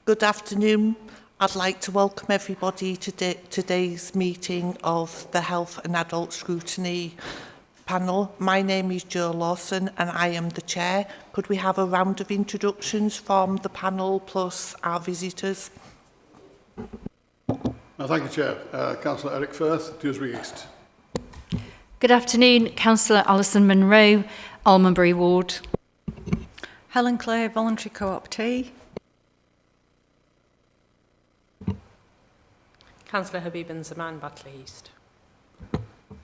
Good afternoon. I'd like to welcome everybody to today's meeting of the Health and Adult Scrutiny panel. My name is Jo Lawson and I am the chair. Could we have a round of introductions from the panel plus our visitors? Thank you, Chair. Councillor Eric Firth, Dewsbury East. Good afternoon, Councillor Alison Munro, Almonbury Ward. Helen Clay, Voluntary Co-optee. Councillor Habib and Zaman, Batley East.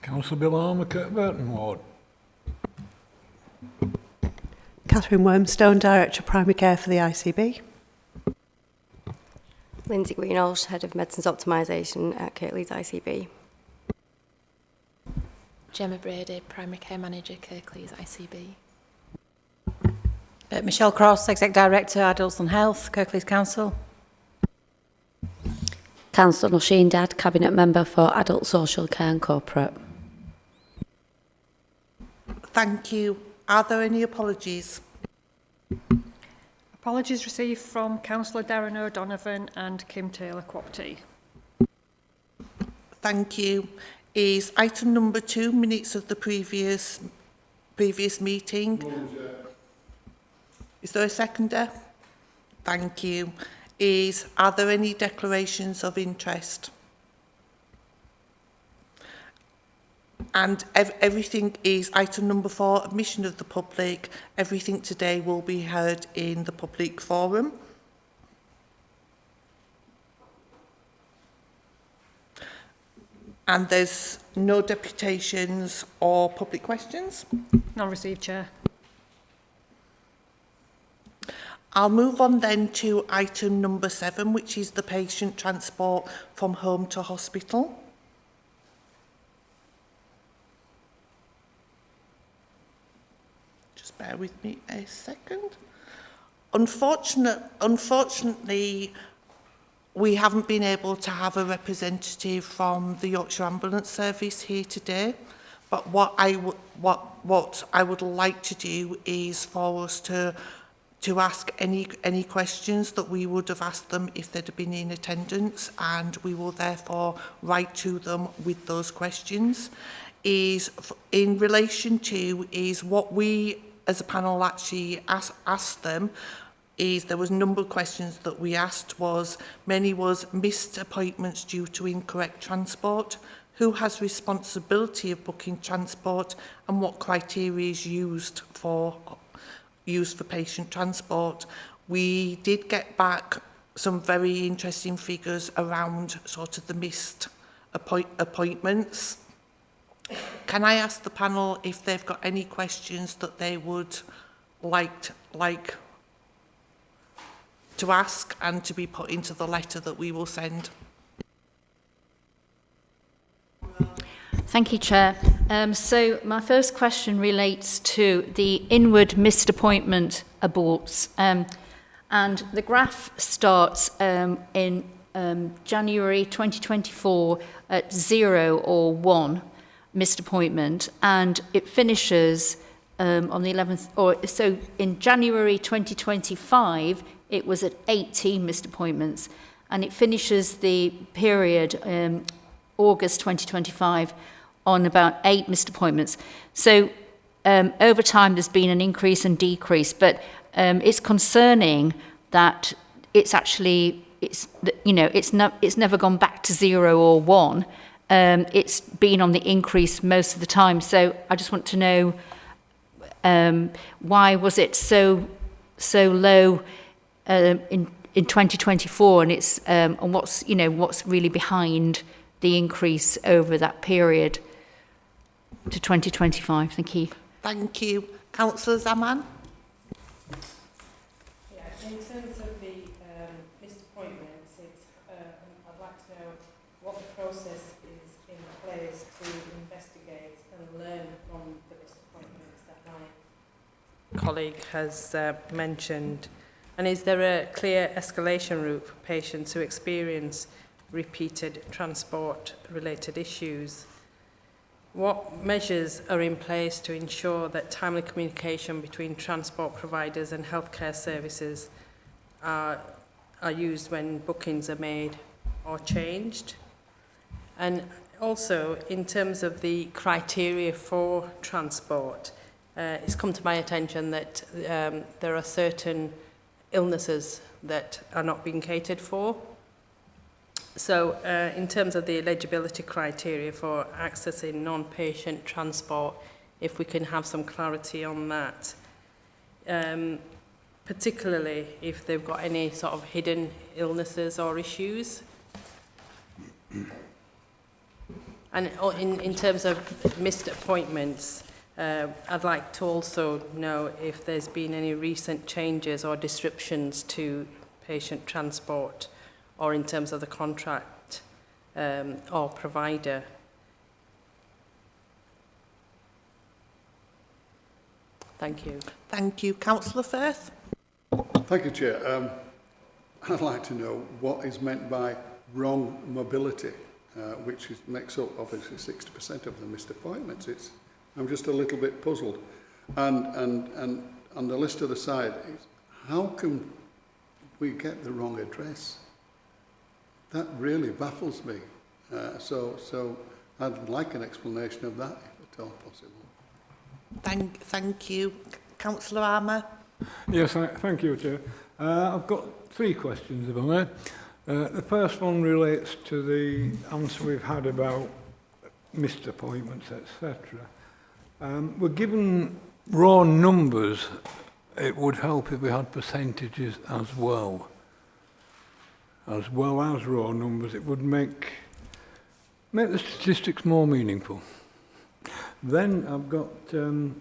Councillor Bill Armour, Kirkburton Ward. Catherine Wormstone, Director of Primary Care for the ICB. Lindsay Greenhalgh, Head of Medicines Optimisation at Kirklees ICB. Gemma Brady, Primary Care Manager, Kirklees ICB. Michelle Cross, Exec Director, Adults and Health, Kirklees Council. Councillor Nosheen Dad, Cabinet Member for Adult Social Care and Corporate. Thank you. Are there any apologies? Apologies received from Councillor Darren O'Donovan and Kim Taylor Co-optee. Thank you. Is item number 2 minutes of the previous meeting? Is there a seconder? Thank you. Are there any declarations of interest? And everything is item number 4, admission of the public. Everything today will be heard in the public forum. And there's no deputations or public questions? None received, Chair. I'll move on then to item number 7, which is the patient transport from home to hospital. Just bear with me a second. Unfortunately, we haven't been able to have a representative from the Yorkshire Ambulance Service here today. But what I would like to do is for us to ask any questions that we would have asked them if they'd have been in attendance, and we will therefore write to them with those questions. Is in relation to what we as a panel actually asked them. Is there was a number of questions that we asked. Many was missed appointments due to incorrect transport, who has responsibility of booking transport, and what criteria is used for patient transport. We did get back some very interesting figures around sort of the missed appointments. Can I ask the panel if they've got any questions that they would like to ask and to be put into the letter that we will send? Thank you, Chair. So my first question relates to the inward missed appointment aborts. And the graph starts in January 2024 at 0 or 1 missed appointment, and it finishes on the 11th, or so in January 2025, it was at 18 missed appointments, and it finishes the period August 2025 on about 8 missed appointments. So over time there's been an increase and decrease, but it's concerning that it's never gone back to 0 or 1. It's been on the increase most of the time. So I just want to know why was it so low in 2024, and it's and what's really behind the increase over that period to 2025. Thank you. Thank you. Councillor Zaman? Yeah, in terms of the missed appointments, I'd like to know what the process is in place to investigate and learn from the missed appointments that my colleague has mentioned. And is there a clear escalation route for patients who experience repeated transport-related issues? What measures are in place to ensure that timely communication between transport providers and healthcare services are are used when bookings are made or changed. And also, in terms of the criteria for transport, it's come to my attention that there are certain illnesses that are not being catered for. So, in terms of the eligibility criteria for accessing non-patient transport, if we can have some clarity on that, particularly if they've got any sort of hidden illnesses or issues. And in terms of missed appointments, I'd like to also know if there's been any recent changes or disruptions to patient transport, or in terms of the contract or provider. Thank you. Thank you. Councillor Firth? Thank you, Chair. I'd like to know what is meant by wrong mobility, which makes up obviously 60% of the missed appointments. I'm just a little bit puzzled. And on the list to the side, how can we get the wrong address? That really baffles me. So I'd like an explanation of that, if at all possible. Thank you. Councillor Armour? Yes, thank you, Chair. I've got 3 questions, if I may. The first one relates to the answer we've had about missed appointments, etc. We're given raw numbers. It would help if we had percentages as well as raw numbers. It would make the statistics more meaningful. Then I've got a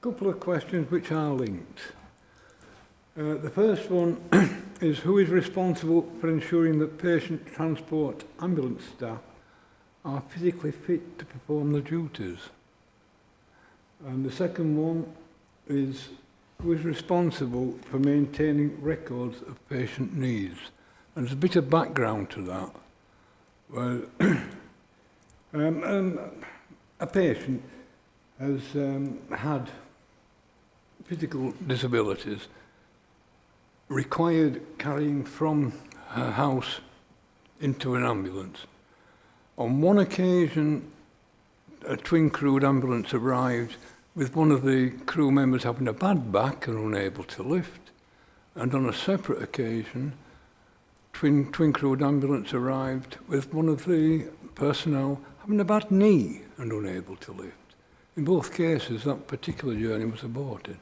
couple of questions which are linked. The first one is, who is responsible for ensuring that patient transport ambulance staff are physically fit to perform the duties? And the second one is, who is responsible for maintaining records of patient needs? And there's a bit of background to that. Well, a patient has had physical disabilities, required carrying from her house into an ambulance. On one occasion, a twin-crewed ambulance arrived with one of the crew members having a bad back and unable to lift. And on a separate occasion, twin-crewed ambulance arrived with one of the personnel having a bad knee and unable to lift. In both cases, that particular journey was aborted.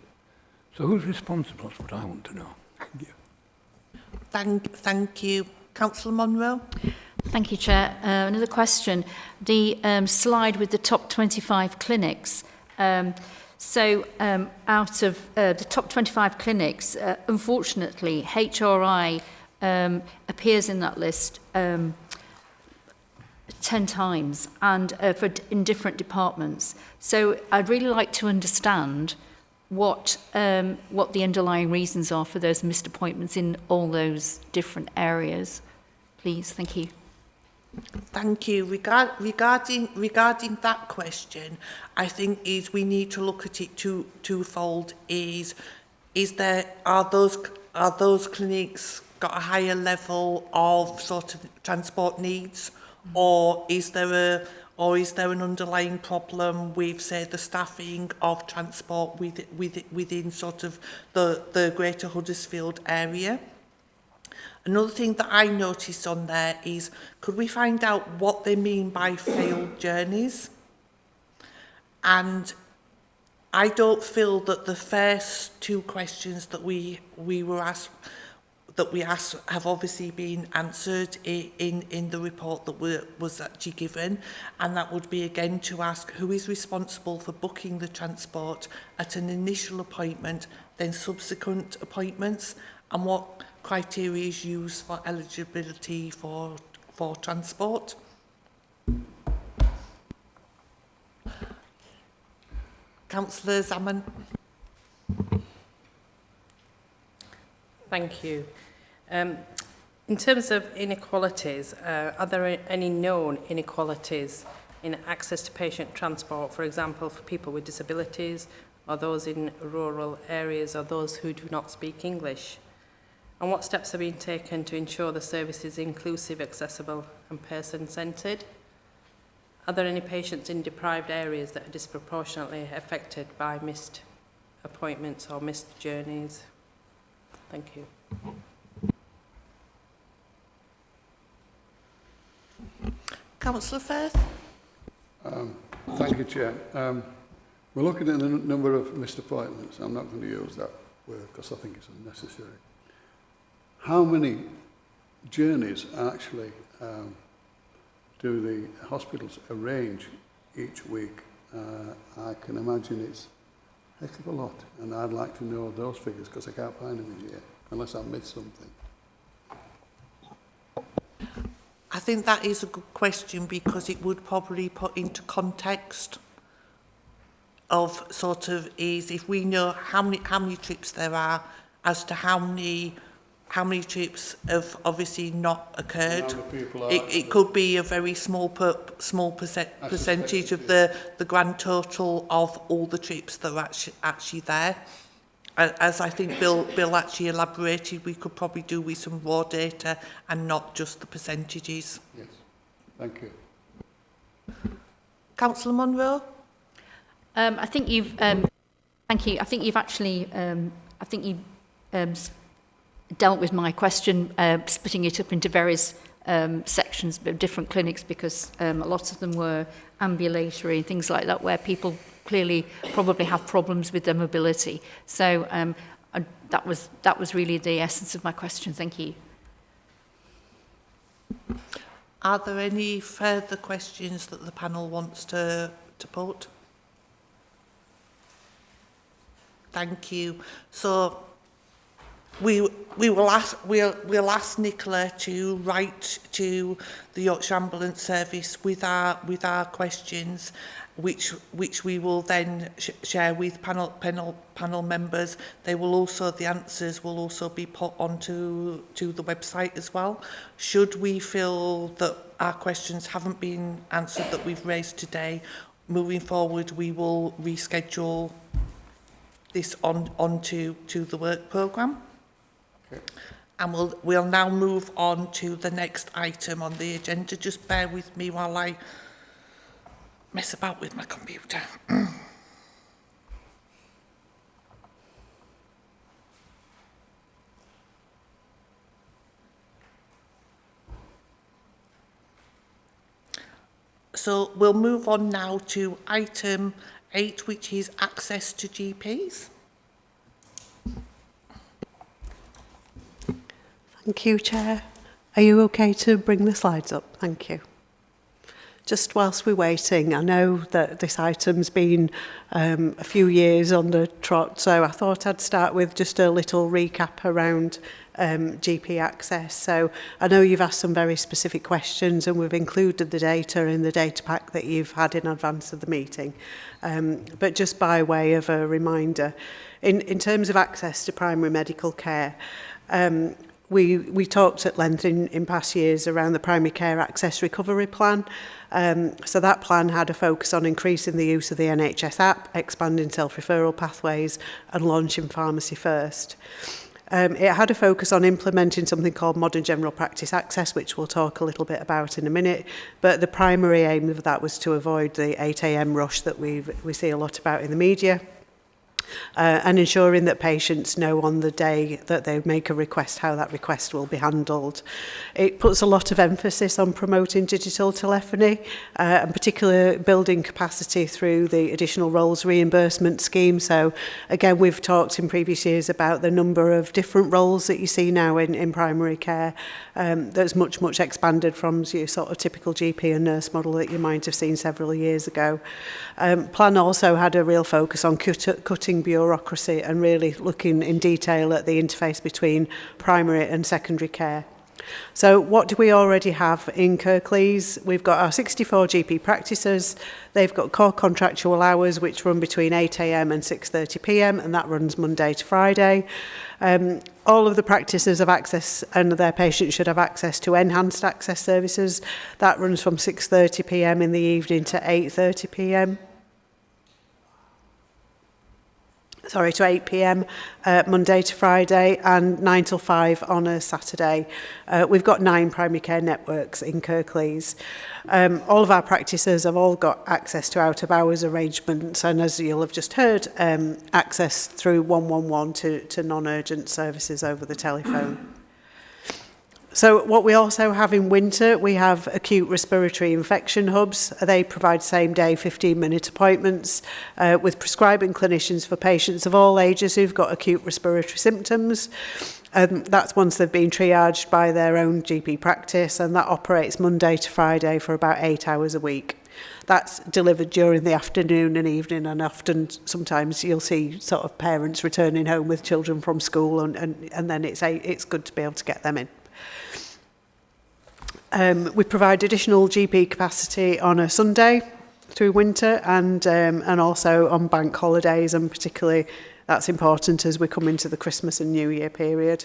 So who's responsible? That's what I want to know. Thank you. Thank you. Councillor Monroe? Thank you, Chair. Another question. The slide with the top 25 clinics. Out of the top 25 clinics, unfortunately, HRI appears in that list 10 times and in different departments. So I'd really like to understand what the underlying reasons are for those missed appointments in all those different areas. Please, thank you. Thank you. Regarding that question, I think we need to look at it twofold. Are those clinics got a higher level of sort of transport needs, or is there an underlying problem with, say, the staffing of transport within sort of the Greater Huddersfield area? Another thing that I noticed on there is, could we find out what they mean by failed journeys? And I don't feel that the first 2 questions that we asked have obviously been answered in the report that was actually given, and that would be again to ask who is responsible for booking the transport at an initial appointment, then subsequent appointments, and what criteria is used for eligibility for transport. Councillor Zaman. Thank you. In terms of inequalities, are there any known inequalities in access to patient transport, for example, for people with disabilities, or those in rural areas, or those who do not speak English? And what steps are being taken to ensure the service is inclusive, accessible and person-centred? Are there any patients in deprived areas that are disproportionately affected by missed appointments or missed journeys? Thank you. Councillor Firth? Thank you, Chair. We're looking at the number of missed appointments. I'm not going to use that word because I think it's unnecessary. How many journeys actually do the hospitals arrange each week? I can imagine it's a heck of a lot, and I'd like to know those figures because I can't find them in here unless I've missed something. I think that is a good question because it would probably put into context of sort of is if we know how many trips there are as to how many trips have obviously not occurred. It could be a very small percentage of the grand total of all the trips that are actually there. As I think Bill actually elaborated, we could probably do with some raw data and not just the percentages. Yes, thank you. Councillor Munro? I think you've, thank you. I think you've actually, dealt with my question, splitting it up into various sections of different clinics because a lot of them were ambulatory and things like that where people clearly probably have problems with their mobility. So that was really the essence of my question. Thank you. Are there any further questions that the panel wants to put? Thank you. So we'll ask Nicola to write to the Yorkshire Ambulance Service with our questions, which we will then share with panel members. The answers will also be put onto the website as well. Should we feel that our questions haven't been answered that we've raised today, moving forward we will reschedule this onto the work programme. Okay. And we'll now move on to the next item on the agenda. Just bear with me while I mess about with my computer. So we'll move on now to item 8, which is access to GPs. Thank you, Chair. Are you okay to bring the slides up? Thank you. Just whilst we're waiting, I know that this item's been a few years on the trot, so I thought I'd start with just a little recap around GP access. So I know you've asked some very specific questions and we've included the data in the data pack that you've had in advance of the meeting. But just by way of a reminder, in terms of access to primary medical care, we talked at length in past years around the Primary Care Access Recovery Plan. So that plan had a focus on increasing the use of the NHS app, expanding self-referral pathways and launching Pharmacy First. It had a focus on implementing something called Modern General Practice Access, which we'll talk a little bit about in a minute. But the primary aim of that was to avoid the 8 a.m. rush that we see a lot about in the media. And ensuring that patients know on the day that they make a request how that request will be handled. It puts a lot of emphasis on promoting digital telephony and particularly building capacity through the additional roles reimbursement scheme. So again, we've talked in previous years about the number of different roles that you see now in primary care that's much expanded from your sort of typical GP and nurse model that you might have seen several years ago. Plan also had a real focus on cutting bureaucracy and really looking in detail at the interface between primary and secondary care. So what do we already have in Kirklees? We've got our 64 GP practices. They've got core contractual hours which run between 8 a.m. and 6:30 p.m. and that runs Monday to Friday. All of the practices have access and their patients should have access to enhanced access services. That runs from 6:30 p.m. in the evening to 8:30 p.m. to 8 p.m. Monday to Friday, and 9 till 5 on a Saturday. We've got 9 primary care networks in Kirklees. All of our practices have all got access to out-of-hours arrangements, and as you'll have just heard, access through 111 to non-urgent services over the telephone. So what we also have in winter, we have acute respiratory infection hubs. They provide same-day 15-minute appointments with prescribing clinicians for patients of all ages who've got acute respiratory symptoms. That's once they've been triaged by their own GP practice, and that operates Monday to Friday for about 8 hours a week. That's delivered during the afternoon and evening, and often, sometimes you'll see sort of parents returning home with children from school, and then it's good to be able to get them in. We provide additional GP capacity on a Sunday through winter, and also on bank holidays, and particularly that's important as we come into the Christmas and New Year period.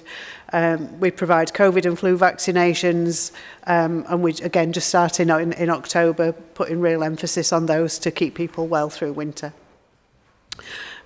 We provide COVID and flu vaccinations, and we again just starting in October, putting real emphasis on those to keep people well through winter.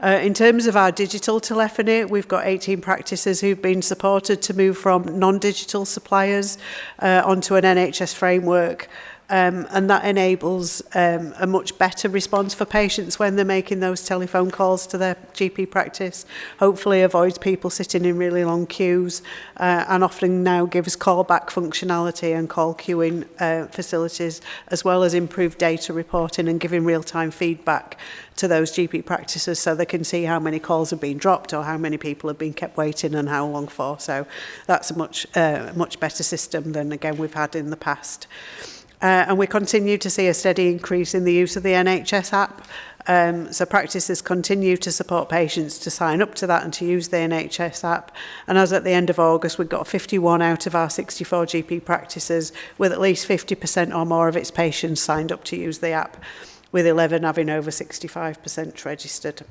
In terms of our digital telephony, we've got 18 practices who've been supported to move from non-digital suppliers onto an NHS framework. And that enables a much better response for patients when they're making those telephone calls to their GP practice. Hopefully avoids people sitting in really long queues, and often now gives callback functionality and call queuing facilities, as well as improved data reporting and giving real-time feedback to those GP practices so they can see how many calls have been dropped or how many people have been kept waiting and how long for. So that's a much better system than, again, we've had in the past. And we continue to see a steady increase in the use of the NHS app. So practices continue to support patients to sign up to that and to use the NHS app. And as at the end of August, we've got 51 out of our 64 GP practices with at least 50% or more of its patients signed up to use the app, with 11 having over 65% registered.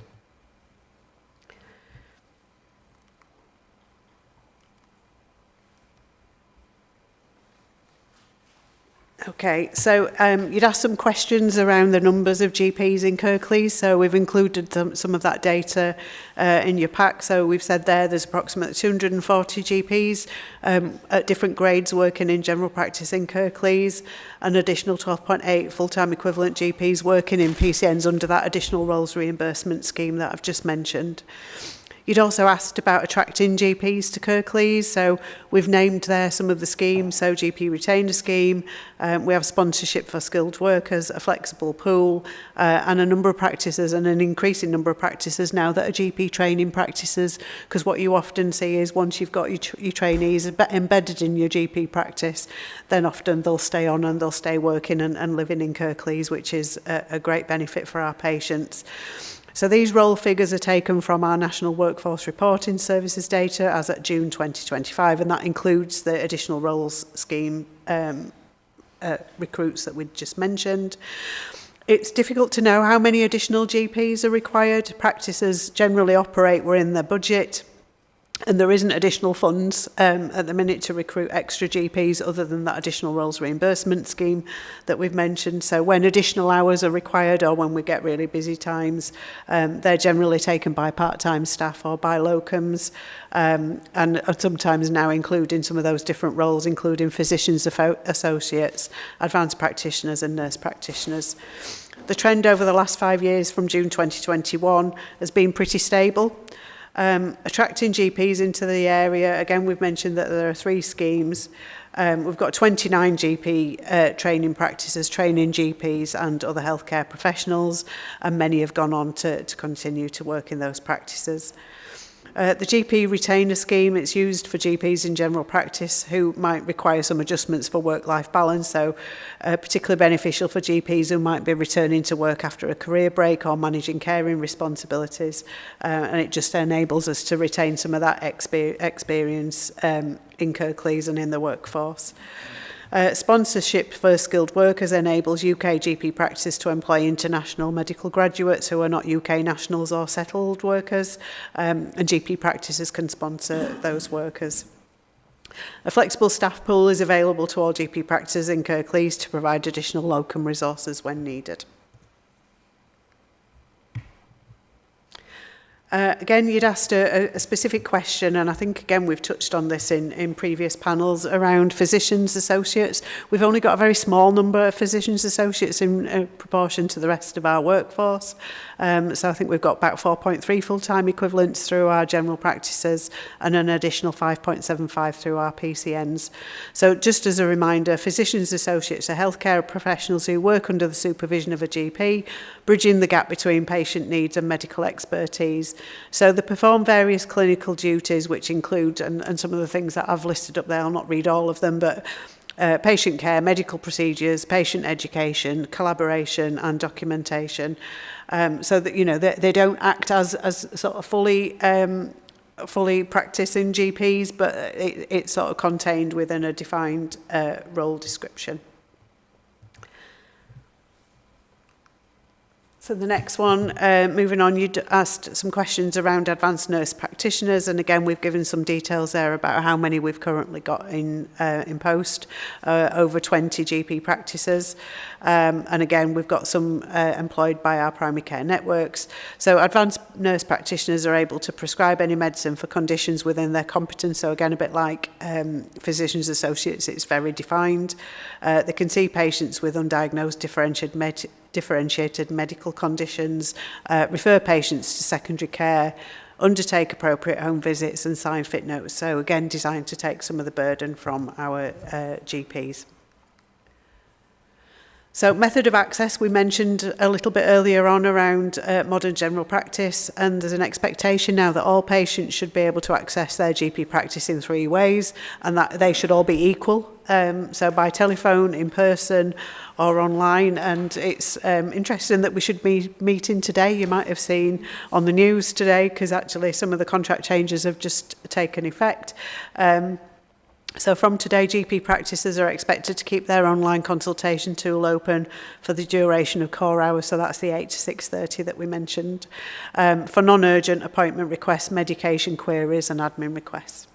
Okay, so you'd asked some questions around the numbers of GPs in Kirklees, so we've included some of that data in your pack. So we've said there's approximately 240 GPs at different grades working in general practice in Kirklees, an additional 12.8 full-time equivalent GPs working in PCNs under that additional roles reimbursement scheme that I've just mentioned. You'd also asked about attracting GPs to Kirklees, so we've named there some of the schemes. So GP retainer scheme, we have sponsorship for skilled workers, a flexible pool, and a number of practices, and an increasing number of practices now that are GP training practices, because what you often see is once you've got your trainees embedded in your GP practice, then often they'll stay on and they'll stay working and living in Kirklees, which is a great benefit for our patients. So these role figures are taken from our National Workforce Reporting Services data as at June 2025, and that includes the additional roles scheme recruits that we just mentioned. It's difficult to know how many additional GPs are required. Practices generally operate within their budget, and there isn't additional funds at the minute to recruit extra GPs other than that additional roles reimbursement scheme that we've mentioned. So when additional hours are required or when we get really busy times, they're generally taken by part-time staff or by locums, and sometimes now including some of those different roles, including physicians associates, advanced practitioners and nurse practitioners. The trend over the last 5 years from June 2021 has been pretty stable. Attracting GPs into the area, again, we've mentioned that there are 3 schemes. We've got 29 GP training practices, training GPs and other healthcare professionals, and many have gone on to continue to work in those practices. The GP retainer scheme, it's used for GPs in general practice who might require some adjustments for work-life balance, so particularly beneficial for GPs who might be returning to work after a career break or managing caring responsibilities, and it just enables us to retain some of that experience in Kirklees and in the workforce. Sponsorship for skilled workers enables UK GP practice to employ international medical graduates who are not UK nationals or settled workers, and GP practices can sponsor those workers. A flexible staff pool is available to all GP practices in Kirklees to provide additional locum resources when needed. Again, you'd asked a specific question, and I think, again, we've touched on this in previous panels around physicians' associates. We've only got a very small number of physicians' associates in proportion to the rest of our workforce. So I think we've got about 4.3 full-time equivalents through our general practices and an additional 5.75 through our PCNs. So just as a reminder, physicians' associates are healthcare professionals who work under the supervision of a GP, bridging the gap between patient needs and medical expertise. So they perform various clinical duties, which include, and some of the things that I've listed up there, I'll not read all of them, but patient care, medical procedures, patient education, collaboration and documentation. So that, you know, they don't act as sort of fully practicing GPs, but it's sort of contained within a defined role description. So the next one, moving on, you'd asked some questions around advanced nurse practitioners, and again we've given some details there about how many we've currently got in post, over 20 GP practices, and again we've got some employed by our primary care networks. So advanced nurse practitioners are able to prescribe any medicine for conditions within their competence, so again a bit like physicians associates, it's very defined. They can see patients with undiagnosed differentiated medical conditions, refer patients to secondary care, undertake appropriate home visits and sign fit notes. So again, designed to take some of the burden from our GPs. So method of access, we mentioned a little bit earlier on around modern general practice, and there's an expectation now that all patients should be able to access their GP practice in 3 ways, and that they should all be equal. So by telephone, in person or online, and it's interesting that we should be meeting today. You might have seen on the news today, because actually some of the contract changes have just taken effect. So from today, GP practices are expected to keep their online consultation tool open for the duration of core hours, so that's the 8 to 6:30 that we mentioned, for non-urgent appointment requests, medication queries and admin requests.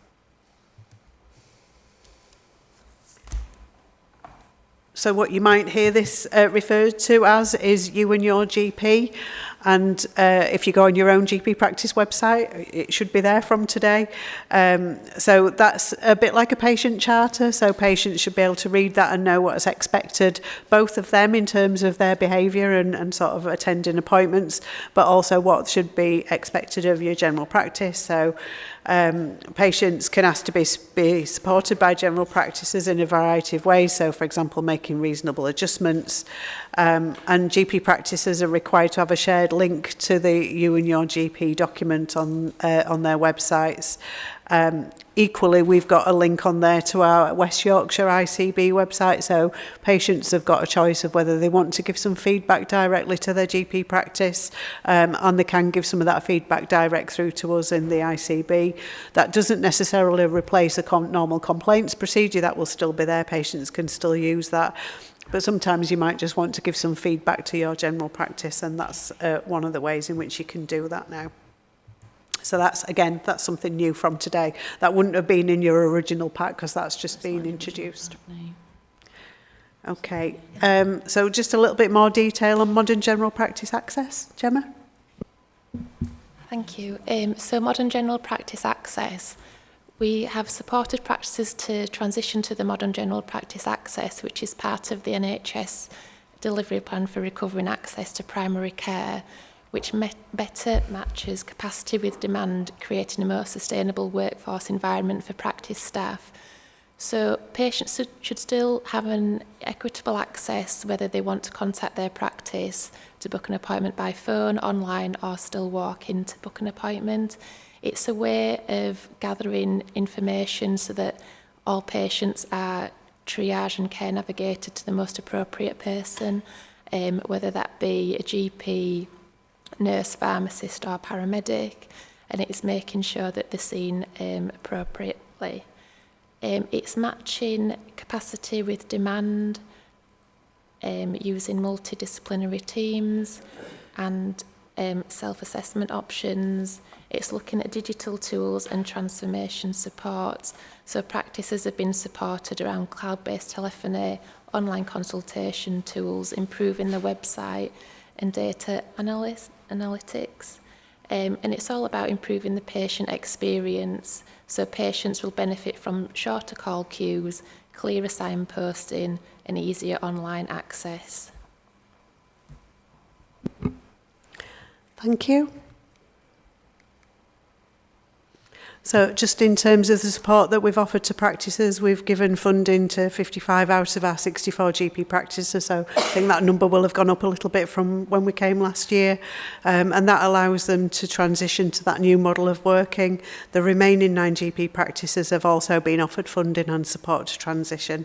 So what you might hear this referred to as is you and your GP. And if you go on your own GP practice website, it should be there from today. So that's a bit like a patient charter. So patients should be able to read that and know what is expected, both of them in terms of their behaviour and sort of attending appointments, but also what should be expected of your general practice. So patients can ask to be supported by general practices in a variety of ways. So, for example, making reasonable adjustments. And GP practices are required to have a shared link to the You and Your GP document on their websites. Equally, we've got a link on there to our West Yorkshire ICB website, so patients have got a choice of whether they want to give some feedback directly to their GP practice, and they can give some of that feedback direct through to us in the ICB. That doesn't necessarily replace a normal complaints procedure, that will still be there, patients can still use that. But sometimes you might just want to give some feedback to your general practice, and that's one of the ways in which you can do that now. So that's something new from today. That wouldn't have been in your original pack because that's just been introduced. Okay, so just a little bit more detail on modern general practice access. Gemma? Thank you. So modern general practice access, we have supported practices to transition to the modern general practice access, which is part of the NHS delivery plan for recovering access to primary care, which better matches capacity with demand, creating a more sustainable workforce environment for practice staff. So patients should still have an equitable access, whether they want to contact their practice to book an appointment by phone, online, or still walk in to book an appointment. It's a way of gathering information so that all patients are triaged and care navigated to the most appropriate person, whether that be a GP, nurse, pharmacist or paramedic, and it's making sure that they're seen appropriately. It's matching capacity with demand, using multidisciplinary teams and self-assessment options. It's looking at digital tools and transformation support. So practices have been supported around cloud-based telephony, online consultation tools, improving the website and data analytics. And it's all about improving the patient experience. So patients will benefit from shorter call queues, clearer signposting and easier online access. Thank you. So just in terms of the support that we've offered to practices, we've given funding to 55 out of our 64 GP practices. So I think that number will have gone up a little bit from when we came last year. And that allows them to transition to that new model of working. The remaining 9 GP practices have also been offered funding and support to transition.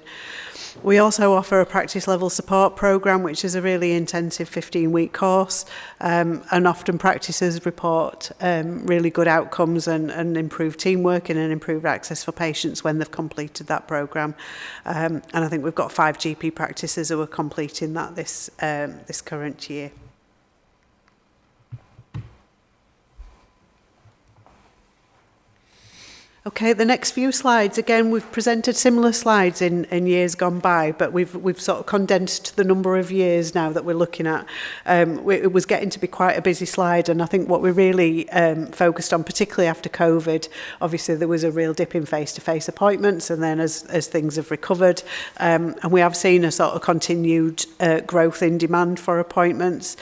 We also offer a practice level support programme, which is a really intensive 15-week course, and often practices report really good outcomes and improved teamwork and improved access for patients when they've completed that programme. And I think we've got 5 GP practices who are completing that this current year. Okay, the next few slides, again, we've presented similar slides in years gone by, but we've sort of condensed the number of years now that we're looking at. It was getting to be quite a busy slide, and I think what we really focused on, particularly after COVID, obviously there was a real dip in face-to-face appointments, and then as things have recovered, and we have seen a sort of continued growth in demand for appointments.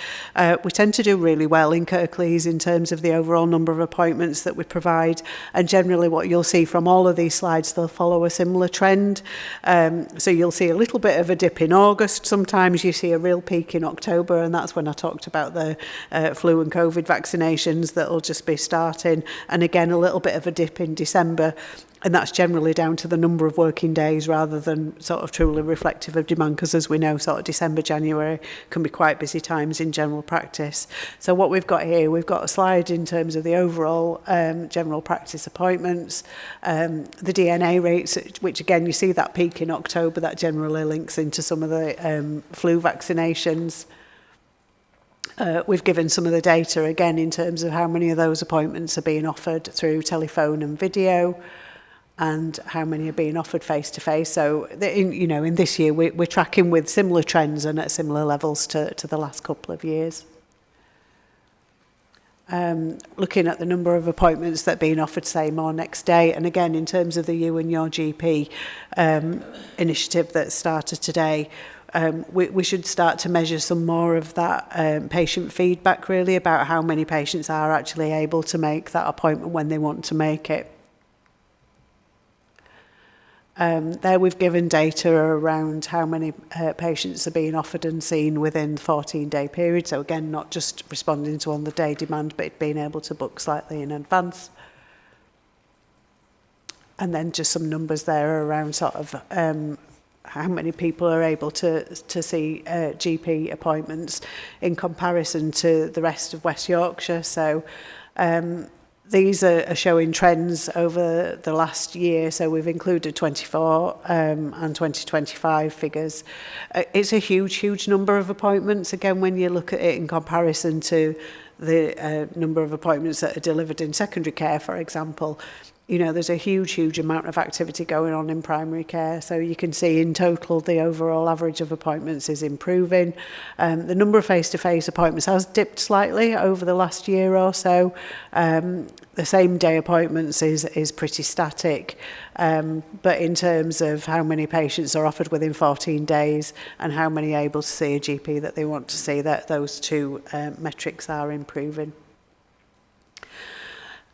We tend to do really well in Kirklees in terms of the overall number of appointments that we provide, and generally what you'll see from all of these slides, they'll follow a similar trend. So you'll see a little bit of a dip in August. Sometimes you see a real peak in October, and that's when I talked about the flu and COVID vaccinations that will just be starting. And again, a little bit of a dip in December. And that's generally down to the number of working days rather than sort of truly reflective of demand, because as we know, sort of December, January can be quite busy times in general practice. So what we've got here, we've got a slide in terms of the overall general practice appointments, the DNA rates, which again, you see that peak in October, that generally links into some of the flu vaccinations. We've given some of the data again in terms of how many of those appointments are being offered through telephone and video, and how many are being offered face-to-face. So, in this year, we're tracking with similar trends and at similar levels to the last couple of years. Looking at the number of appointments that are being offered same or next day, and again, in terms of the You and Your GP initiative that started today, we should start to measure some more of that patient feedback, really, about how many patients are actually able to make that appointment when they want to make it. There we've given data around how many patients are being offered and seen within the 14-day period. So again, not just responding to on-the-day demand, but being able to book slightly in advance. And then just some numbers there around sort of how many people are able to see GP appointments in comparison to the rest of West Yorkshire. So these are showing trends over the last year, so we've included 24 and 2025 figures. It's a huge number of appointments, again, when you look at it in comparison to the number of appointments that are delivered in secondary care, for example. You know, there's a huge amount of activity going on in primary care. So you can see in total the overall average of appointments is improving. The number of face-to-face appointments has dipped slightly over the last year or so. The same day appointments is pretty static. But in terms of how many patients are offered within 14 days and how many are able to see a GP that they want to see, that those two metrics are improving.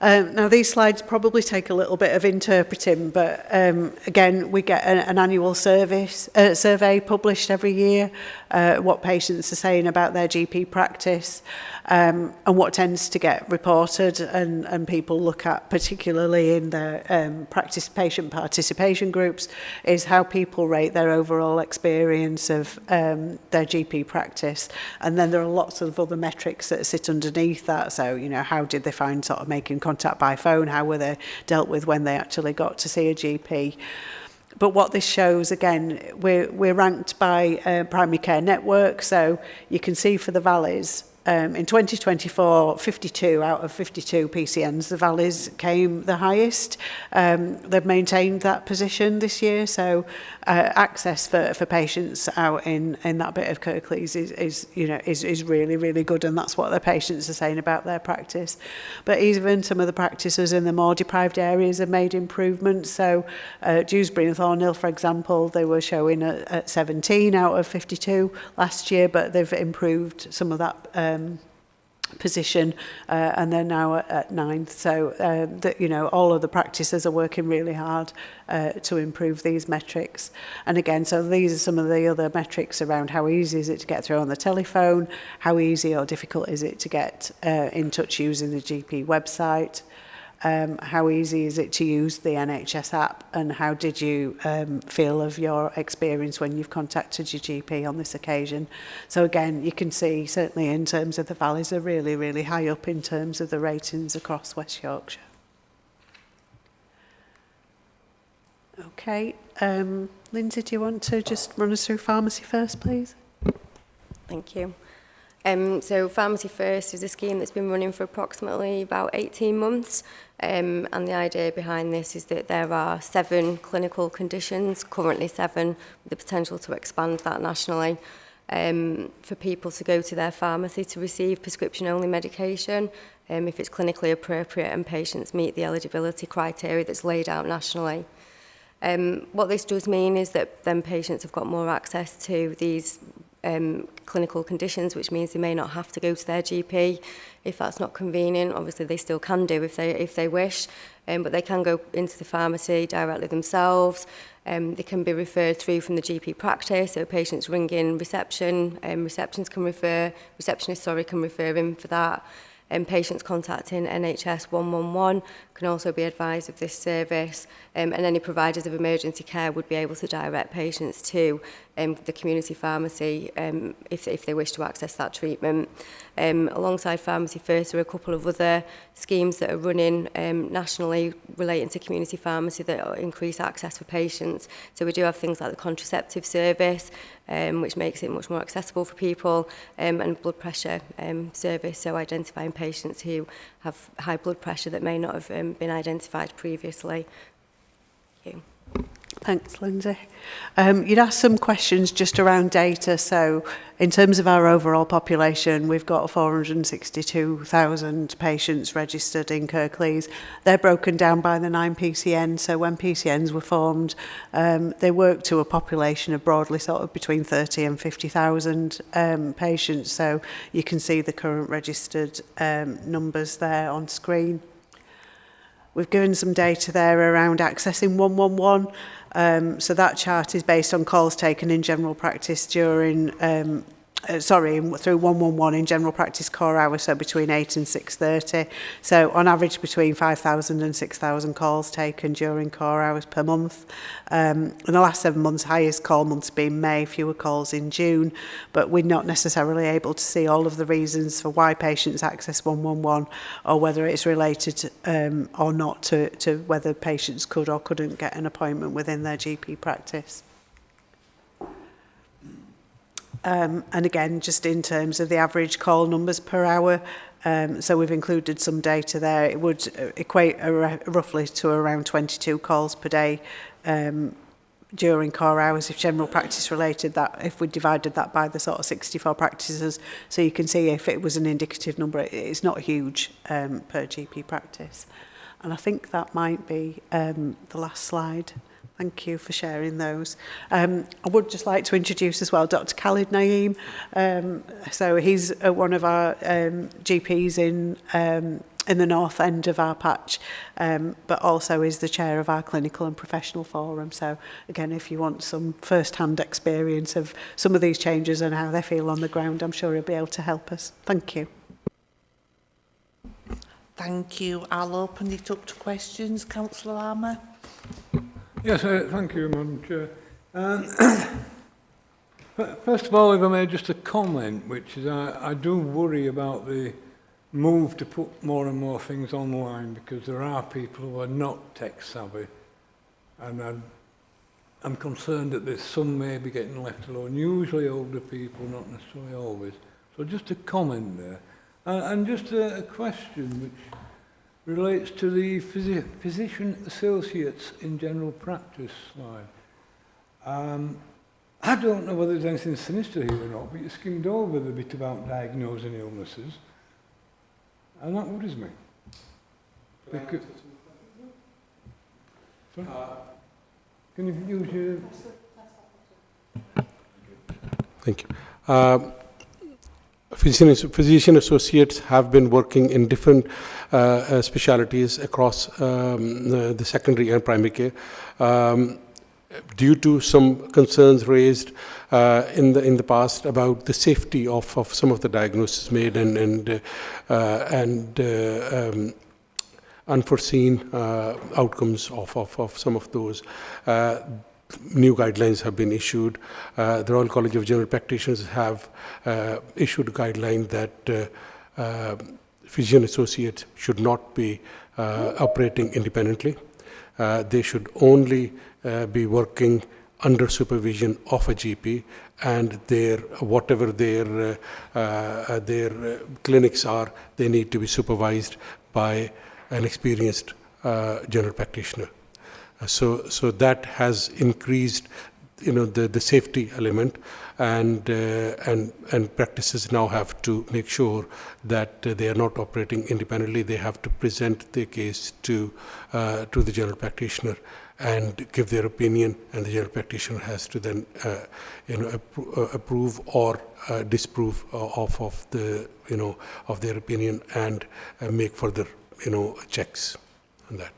Now, these slides probably take a little bit of interpreting, but again, we get an annual survey published every year, what patients are saying about their GP practice, and what tends to get reported and people look at, particularly in their patient participation groups, is how people rate their overall experience of their GP practice. And then there are lots of other metrics that sit underneath that. So, you know, how did they find sort of making contact by phone? How were they dealt with when they actually got to see a GP? But what this shows, again, we're ranked by primary care network. So you can see for the valleys, in 2024, 52 out of 52 PCNs, the valleys came the highest. They've maintained that position this year, so access for patients out in that bit of Kirklees is really, really good, and that's what their patients are saying about their practice. But even some of the practices in the more deprived areas have made improvements. So Dewsbury and Thornhill, for example, they were showing at 17 out of 52 last year, but they've improved some of that position, and they're now at 9th. So all of the practices are working really hard to improve these metrics. And again, so these are some of the other metrics around how easy is it to get through on the telephone, how easy or difficult is it to get in touch using the GP website, how easy is it to use the NHS app, and how did you feel of your experience when you've contacted your GP on this occasion. So again, you can see certainly in terms of the valleys are really, really high up in terms of the ratings across West Yorkshire. Okay, Lindsay, do you want to just run us through pharmacy first, please? Thank you. So Pharmacy First is a scheme that's been running for approximately about 18 months. And the idea behind this is that there are 7 clinical conditions, currently 7, with the potential to expand that nationally, for people to go to their pharmacy to receive prescription-only medication if it's clinically appropriate and patients meet the eligibility criteria that's laid out nationally. What this does mean is that then patients have got more access to these clinical conditions, which means they may not have to go to their GP if that's not convenient. Obviously, they still can do if they wish, but they can go into the pharmacy directly themselves. They can be referred through from the GP practice, so patients ring in reception, receptionists can refer in for that. Patients contacting NHS 111 can also be advised of this service, and any providers of emergency care would be able to direct patients to the community pharmacy if they wish to access that treatment. Alongside Pharmacy First, there are a couple of other schemes that are running nationally relating to community pharmacy that increase access for patients. So we do have things like the contraceptive service, which makes it much more accessible for people, and blood pressure service, so identifying patients who have high blood pressure that may not have been identified previously. Thank you. Thanks, Lindsay. You'd asked some questions just around data. So in terms of our overall population, we've got 462,000 patients registered in Kirklees. They're broken down by the 9 PCNs. So when PCNs were formed, they worked to a population of broadly sort of between 30 and 50,000 patients. So you can see the current registered numbers there on screen. We've given some data there around accessing 111. So that chart is based on calls taken in general practice during, through 111 in general practice core hours, so between 8 and 6:30. So on average between 5,000 and 6,000 calls taken during core hours per month. In the last 7 months, highest call months been May, fewer calls in June, but we're not necessarily able to see all of the reasons for why patients access 111 or whether it's related or not to whether patients could or couldn't get an appointment within their GP practice. And again, just in terms of the average call numbers per hour, so we've included some data there. It would equate roughly to around 22 calls per day during core hours if general practice related, that if we divided that by the sort of 64 practices, so you can see if it was an indicative number, it's not huge per GP practice. And I think that might be the last slide. Thank you for sharing those. I would just like to introduce as well Dr. Khalid Naeem. So he's one of our GPs in the north end of our patch, but also is the chair of our clinical and professional forum. So again, if you want some first-hand experience of some of these changes and how they feel on the ground, I'm sure he'll be able to help us. Thank you. Thank you. I'll open it up to questions. Councillor Armour. Yes, thank you, Madam Chair. First of all, if I may, just a comment, which is I do worry about the move to put more and more things online, because there are people who are not tech savvy, and I'm concerned that there's some may be getting left alone, usually older people, not necessarily always, So just a comment there. And just a question which relates to the physician associates in general practice slide. I don't know whether there's anything sinister here or not, but you skimmed over the bit about diagnosing illnesses, and that worries me. Because, sorry? Can you use your... Thank you. Physician associates have been working in different specialities across the secondary and primary care. Due to some concerns raised in the past about the safety of some of the diagnoses made and unforeseen outcomes of some of those. New guidelines have been issued. The Royal College of General Practitioners have issued a guideline that physician associates should not be operating independently. They should only be working under supervision of a GP, and whatever their clinics are, they need to be supervised by an experienced general practitioner. So that has increased, the safety element, and practices now have to make sure that they are not operating independently. They have to present their case to the general practitioner and give their opinion, and the general practitioner has to then approve or disapprove of their opinion and make further checks on that.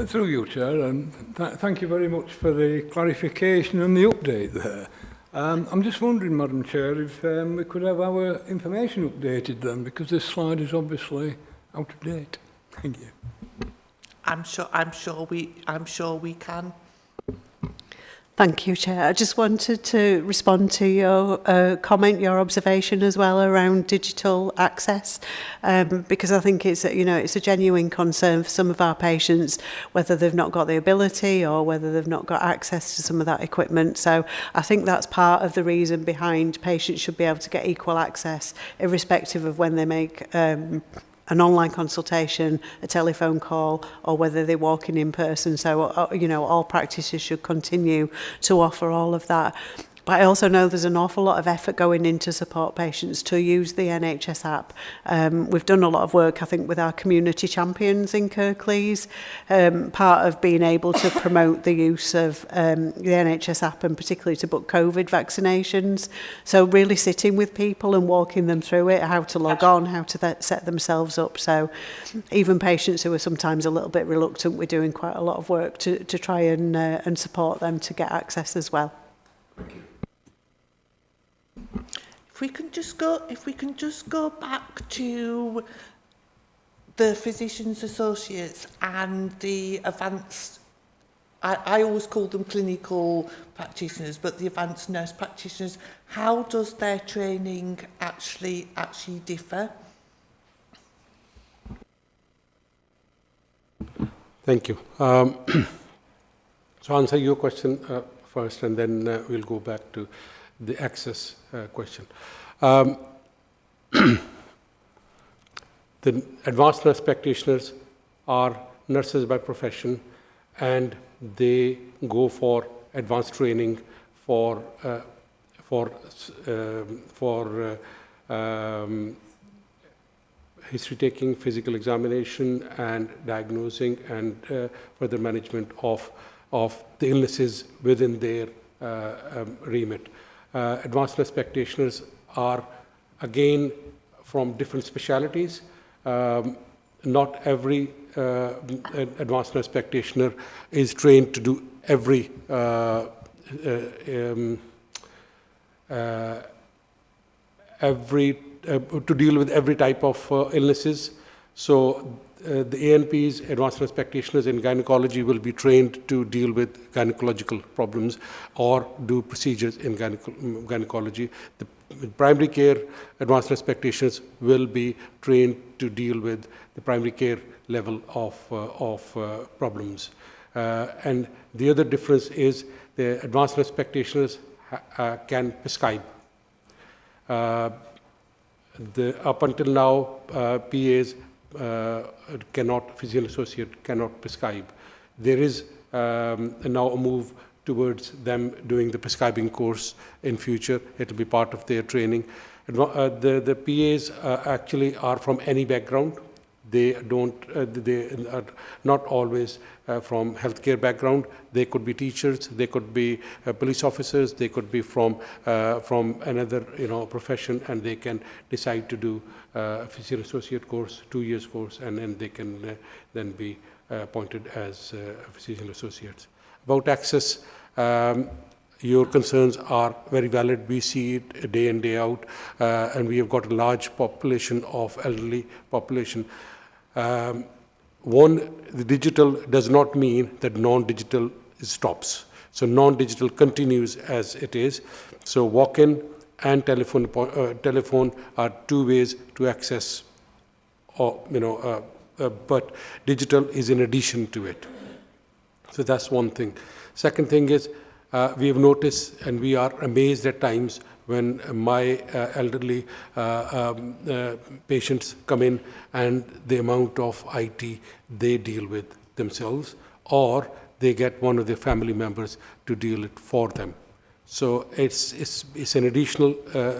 Through you, Chair, and thank you very much for the clarification and the update there. I'm just wondering, Madam Chair, if we could have our information updated then, because this slide is obviously out of date. Thank you. I'm sure we can. Thank you, Chair. I just wanted to respond to your comment, your observation as well around digital access, because I think it's a genuine concern for some of our patients, whether they've not got the ability or whether they've not got access to some of that equipment. So I think that's part of the reason behind patients should be able to get equal access, irrespective of when they make an online consultation, a telephone call, or whether they're walking in person. So, all practices should continue to offer all of that. But I also know there's an awful lot of effort going in to support patients to use the NHS app. We've done a lot of work, I think, with our community champions in Kirklees, part of being able to promote the use of the NHS app, and particularly to book COVID vaccinations. So really sitting with people and walking them through it, how to log on, how to set themselves up. So even patients who are sometimes a little bit reluctant, we're doing quite a lot of work to try and support them to get access as well. Thank you. If we can just go back to the physicians associates and the advanced, I always call them clinical practitioners, but the advanced nurse practitioners, how does their training actually differ? Thank you. So answer your question first, and then we'll go back to the access question. The advanced nurse practitioners are nurses by profession, and they go for advanced training for history taking, physical examination, and diagnosing and further management of the illnesses within their remit. Advanced nurse practitioners are again from different specialities. Not every advanced nurse practitioner is trained to do to deal with every type of illnesses. So the ANPs, advanced nurse practitioners in gynecology, will be trained to deal with gynecological problems or do procedures in gynecology. The primary care advanced nurse practitioners will be trained to deal with the primary care level of problems. And the other difference is the advanced nurse practitioners can prescribe. Up until now, PAs physician associate cannot prescribe. There is now a move towards them doing the prescribing course in future. It will be part of their training. The PAs actually are from any background. They are not always from healthcare background. They could be teachers, they could be police officers, they could be from another profession, and they can decide to do a physician associate course, 2 years course, and then they can then be appointed as physician associates. About access, your concerns are very valid. We see it day in, day out, and we have got a large population of elderly population. The digital does not mean that non-digital stops. So non-digital continues as it is. So walk-in and telephone are two ways to access, but digital is in addition to it. So that's one thing. Second thing is, we have noticed, and we are amazed at times when my elderly patients come in, and the amount of IT they deal with themselves, or they get one of their family members to deal it for them. So it's an additional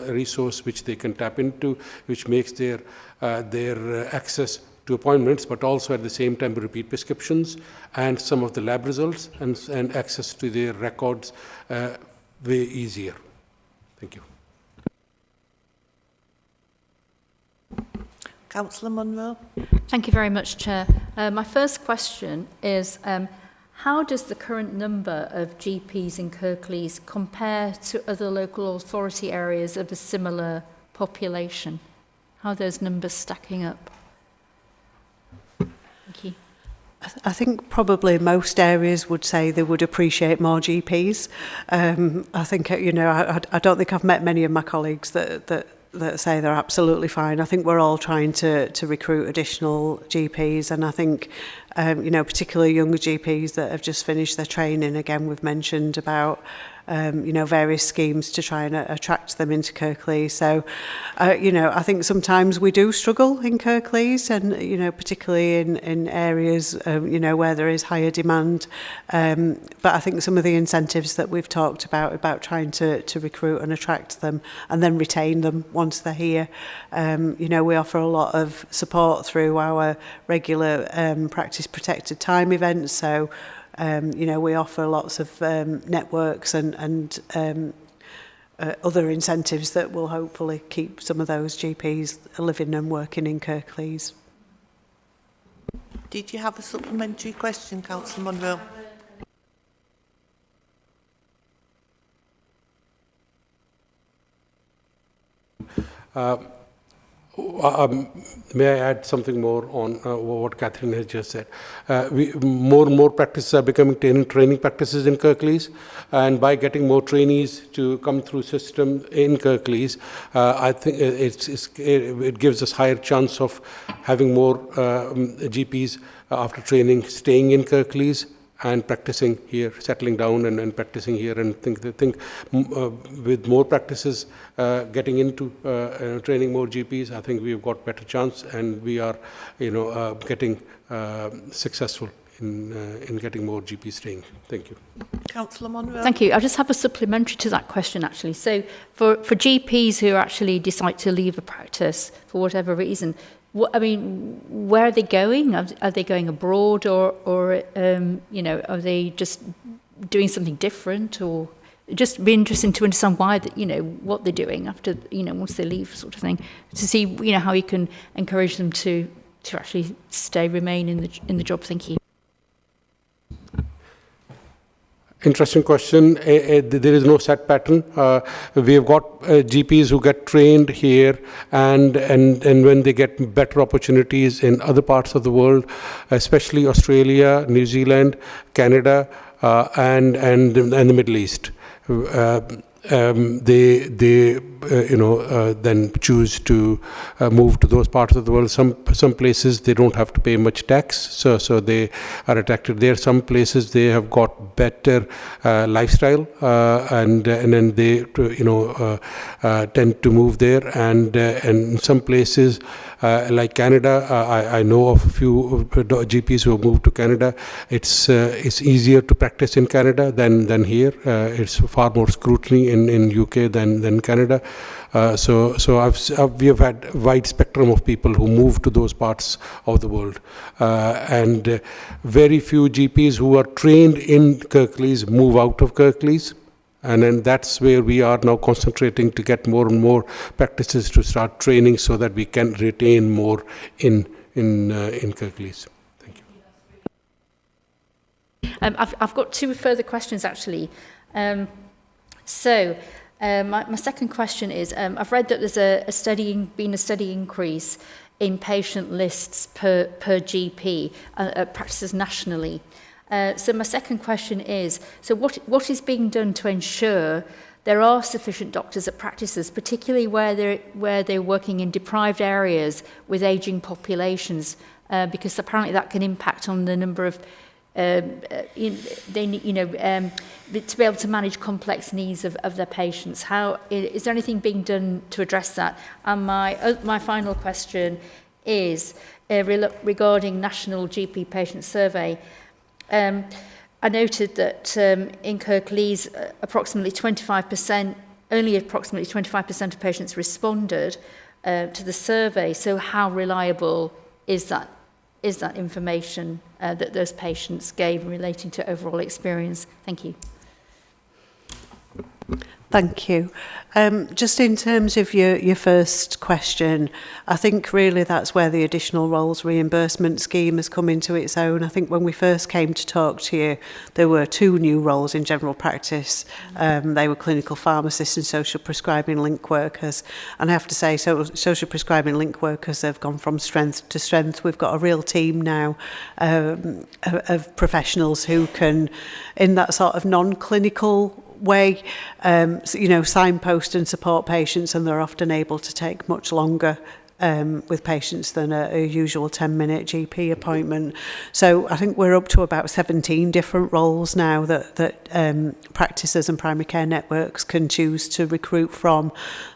resource which they can tap into, which makes their access to appointments, but also at the same time repeat prescriptions and some of the lab results and access to their records way easier. Thank you. Councillor Munro. Thank you very much, Chair. My first question is, how does the current number of GPs in Kirklees compare to other local authority areas of a similar population? How are those numbers stacking up? Thank you. I think probably most areas would say they would appreciate more GPs. I think, I don't think I've met many of my colleagues that say they're absolutely fine. I think we're all trying to recruit additional GPs, and I think, particularly younger GPs that have just finished their training. Again, we've mentioned about various schemes to try and attract them into Kirklees. So, I think sometimes we do struggle in Kirklees, and, particularly in areas, where there is higher demand. But I think some of the incentives that we've talked about trying to recruit and attract them and then retain them once they're here, we offer a lot of support through our regular practice protected time events. So, we offer lots of networks and other incentives that will hopefully keep some of those GPs living and working in Kirklees. Did you have a supplementary question, Councillor Munro? May I add something more on what Catherine has just said? More and more practices are becoming training practices in Kirklees, and by getting more trainees to come through system in Kirklees, I think it gives us higher chance of having more GPs after training staying in Kirklees and practicing here, settling down and practicing here. And think with more practices getting into training more GPs, I think we've got better chance, and we are, getting successful in getting more GPs staying. Thank you. Councillor Munro. Thank you. I just have a supplementary to that question, actually. So for GPs who actually decide to leave a practice for whatever reason, where are they going? Are they going abroad, or are they just doing something different, or just be interesting to understand why what they're doing after once they leave, sort of thing, to see how you can encourage them to actually remain in the job. Thank you. Interesting question. There is no set pattern. We have got GPs who get trained here, and when they get better opportunities in other parts of the world, especially Australia, New Zealand, Canada, and the Middle East. then choose to move to those parts of the world. Some places they don't have to pay much tax, so they are attracted there. Some places they have got better lifestyle, and then they tend to move there. And in some places like Canada, I know of a few GPs who have moved to Canada. It's easier to practice in Canada than here. It's far more scrutiny in UK than Canada. So we have had a wide spectrum of people who move to those parts of the world, and very few GPs who are trained in Kirklees move out of Kirklees. And then that's where we are now concentrating to get more and more practices to start training so that we can retain more in Kirklees. Thank you. I've got two further questions, actually. My second question is, I've read that there's been a steady increase in patient lists per GP at practices nationally. So my second question is, so what is being done to ensure there are sufficient doctors at practices, particularly where they're working in deprived areas with ageing populations, because apparently that can impact on the number of to be able to manage complex needs of their patients. How is there anything being done to address that? And my final question is regarding National GP Patient Survey. I noted that in Kirklees, approximately 25% of patients responded to the survey. So how reliable is that information that those patients gave relating to overall experience? Thank you. Thank you. Just in terms of your first question, I think really that's where the additional roles reimbursement scheme has come into its own. I think when we first came to talk to you, there were 2 new roles in general practice. They were clinical pharmacists and social prescribing link workers. And I have to say, social prescribing link workers have gone from strength to strength. We've got a real team now of professionals who can, in that sort of non-clinical way, signpost and support patients, and they're often able to take much longer with patients than a usual 10-minute GP appointment. So I think we're up to about 17 different roles now that practices and primary care networks can choose to recruit from.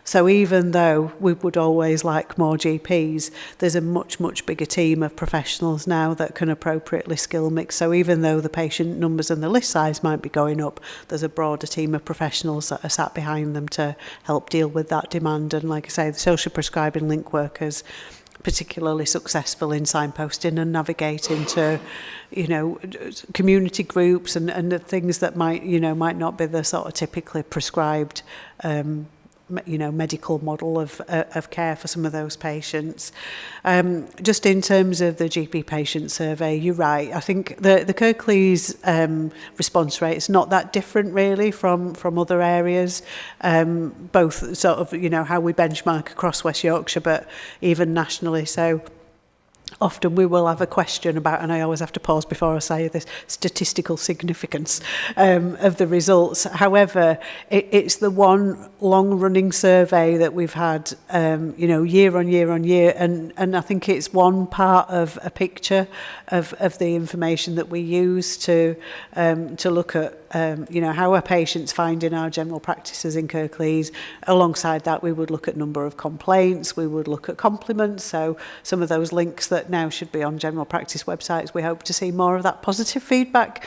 So even though we would always like more GPs, there's a much, much bigger team of professionals now that can appropriately skill mix. So even though the patient numbers and the list size might be going up, there's a broader team of professionals that are sat behind them to help deal with that demand. And like I say, the social prescribing link workers particularly successful in signposting and navigating to, community groups and the things that might not be the sort of typically prescribed medical model of care for some of those patients. Just in terms of the GP patient survey, you're right. I think the Kirklees response rate is not that different really from other areas, both sort of, how we benchmark across West Yorkshire, but even nationally. So often we will have a question about, and I always have to pause before I say this, statistical significance of the results. However, it's the one long-running survey that we've had, year on year on year, and I think it's one part of a picture of the information that we use to look at, how are patients finding our general practices in Kirklees. Alongside that, we would look at number of complaints, we would look at compliments, so some of those links that now should be on general practice websites, we hope to see more of that positive feedback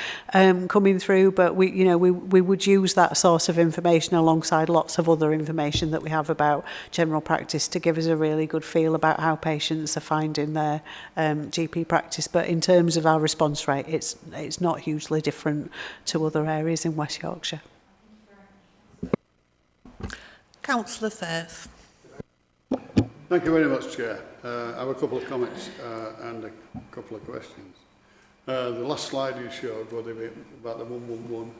coming through, but we would use that source of information alongside lots of other information that we have about general practice to give us a really good feel about how patients are finding their GP practice. But in terms of our response rate, it's not hugely different to other areas in West Yorkshire. Councillor Firth. Thank you very much, Chair. I have a couple of comments and a couple of questions. The last slide you showed, about the 111,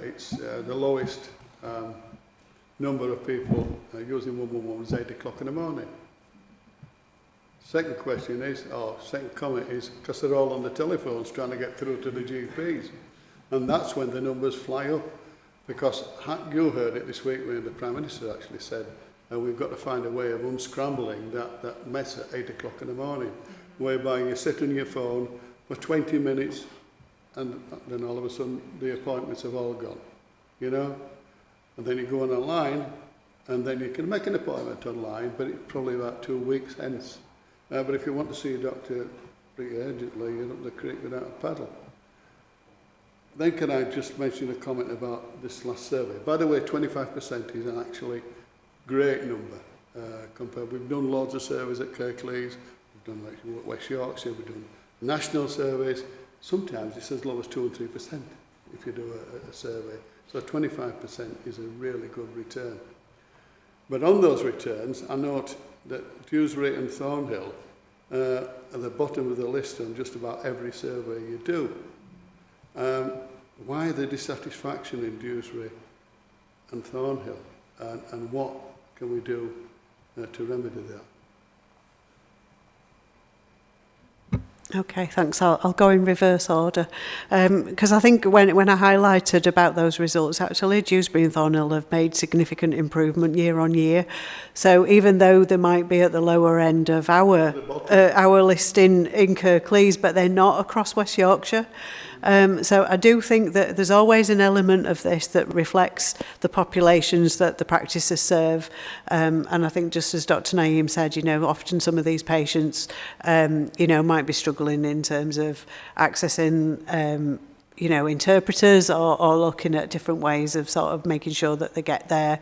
it's the lowest number of people using 111 is 8 o'clock in the morning. Second comment is, because they're all on the telephones trying to get through to the GPs. And that's when the numbers fly up. Because you heard it this week when the Prime Minister actually said, we've got to find a way of unscrambling that mess at 8 o'clock in the morning, whereby you sit on your phone for 20 minutes and then all of a sudden the appointments have all gone, you know? And then you go on online and then you can make an appointment online, but it's probably about 2 weeks hence. But if you want to see a doctor pretty urgently, you're up the creek without a paddle. Then can I just mention a comment about this last survey? By the way, 25% is an actually great number compared. We've done loads of surveys at Kirklees, we've done West Yorkshire, we've done national surveys. Sometimes it's as low as 2 and 3% if you do a survey. So 25% is a really good return. But on those returns, I note that Dewsbury and Thornhill are at the bottom of the list on just about every survey you do. Why the dissatisfaction in Dewsbury and Thornhill, and what can we do to remedy that? Okay, thanks. I'll go in reverse order. Because I think when I highlighted about those results, actually, Dewsbury and Thornhill have made significant improvement year on year. So even though they might be at the lower end of our list in Kirklees, but they're not across West Yorkshire. So I do think that there's always an element of this that reflects the populations that the practices serve. And I think just as Dr. Naeem said, you know, often some of these patients, you know, might be struggling in terms of accessing, you know, interpreters or looking at different ways of sort of making sure that they get their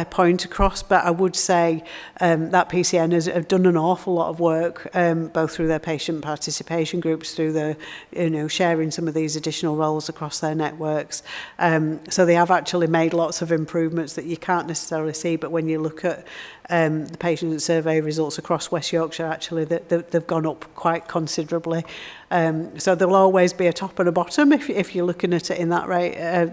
point across. But I would say that PCN have done an awful lot of work, both through their patient participation groups, through the, you know, sharing some of these additional roles across their networks. So they have actually made lots of improvements that you can't necessarily see, but when you look at the patient survey results across West Yorkshire, actually they've gone up quite considerably. So there'll always be a top and a bottom if you're looking at it in that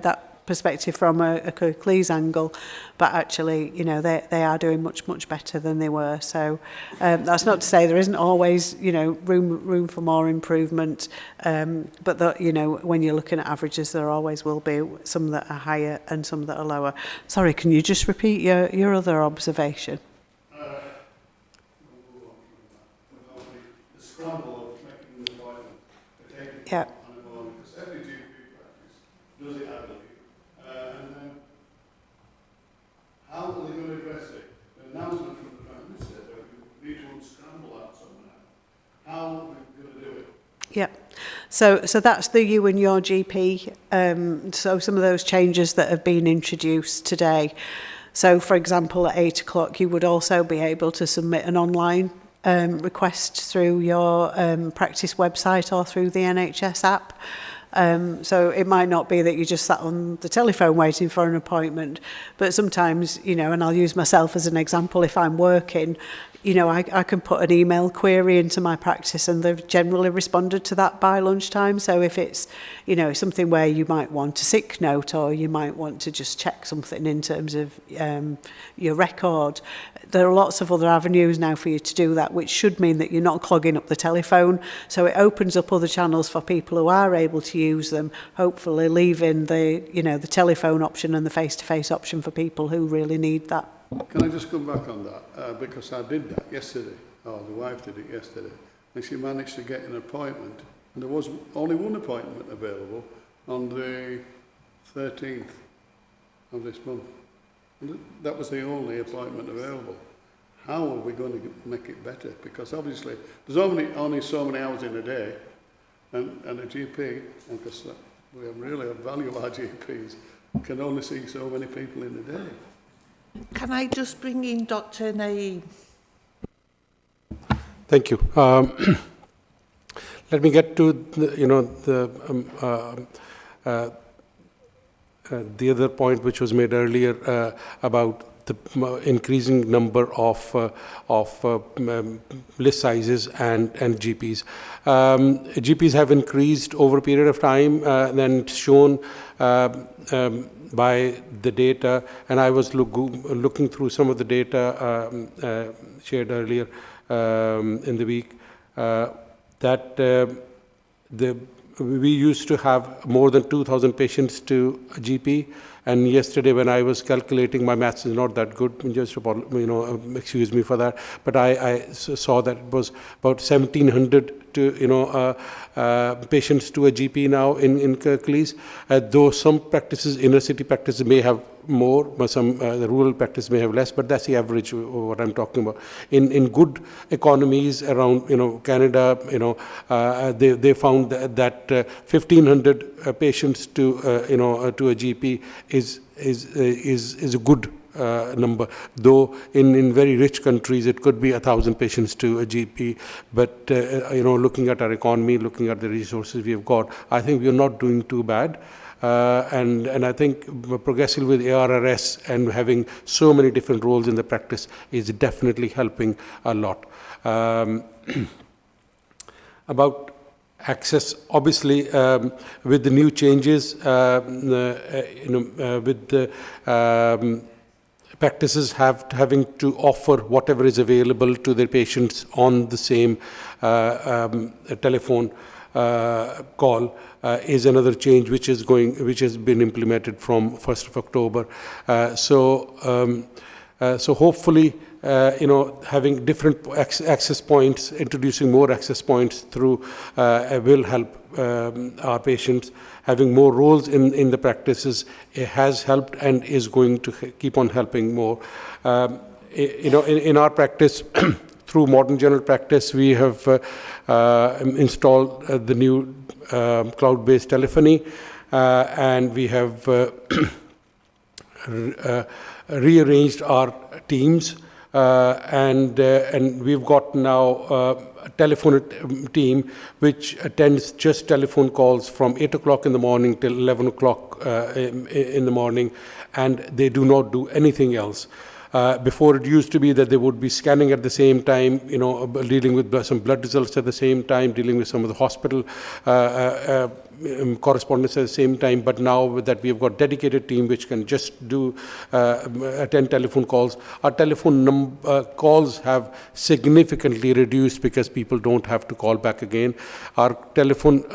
that perspective from a Kirklees angle, but actually, you know, they are doing much better than they were. So that's not to say there isn't always, you know, room for more improvement, but that, you know, when you're looking at averages, there always will be some that are higher and some that are lower. Sorry, can you just repeat your other observation? The scramble of making the appointment, taking on a morning, because every GP practice does it admirably. And then, how are they going to address it? The announcement from the Prime Minister that we need to unscramble that somehow. How are we going to do it? Yeah. So that's the you and your GP. So some of those changes that have been introduced today. So, for example, at 8 o'clock, you would also be able to submit an online request through your practice website or through the NHS app. So it might not be that you just sat on the telephone waiting for an appointment, but sometimes, you know, and I'll use myself as an example, if I'm working, you know, I can put an email query into my practice and they've generally responded to that by lunchtime. So if it's, you know, something where you might want a sick note or you might want to just check something in terms of your record, there are lots of other avenues now for you to do that, which should mean that you're not clogging up the telephone. So it opens up other channels for people who are able to use them, hopefully leaving the, you know, the telephone option and the face-to-face option for people who really need that. Can I just come back on that? Because I did that yesterday, or the wife did it yesterday, and she managed to get an appointment, and there was only one appointment available on the 13th of this month. And that was the only appointment available. How are we going to make it better? Because obviously, there's only so many hours in a day, and a GP, and because we really value our GPs, can only see so many people in a day. Can I just bring in Dr. Naeem? Thank you. Let me get to the other point which was made earlier about the increasing number of list sizes and GPs. GPs have increased over a period of time, then shown by the data, and I was looking through some of the data shared earlier in the week, that we used to have more than 2,000 patients to a GP, And yesterday when I was calculating, my maths is not that good, just excuse me for that, but I saw that it was about 1,700 to patients to a GP now in Kirklees. Though some practices, inner city practices, may have more, but some the rural practice may have less, but that's the average what I'm talking about. In good economies around Canada, they found that 1,500 patients to to a GP is a good number, though in very rich countries it could be 1,000 patients to a GP. But looking at our economy, looking at the resources we have got, I think we are not doing too bad. And I think progressing with ARRS and having so many different roles in the practice is definitely helping a lot. About access, obviously, with the new changes, with the practices having to offer whatever is available to their patients on the same telephone call is another change which has been implemented from 1st of October. So hopefully, having different access points, introducing more access points through will help our patients. Having more roles in the practices, it has helped and is going to keep on helping more. In our practice, through modern general practice, we have installed the new cloud-based telephony, and we have rearranged our teams, and we've got now a telephone team which attends just telephone calls from 8 o'clock in the morning till 11 o'clock in the morning, and they do not do anything else. Before it used to be that they would be scanning at the same time, dealing with some blood results at the same time, dealing with some of the hospital correspondence at the same time. But now that we have got dedicated team which can just do attend telephone calls, our telephone calls have significantly reduced because people don't have to call back again. Our telephone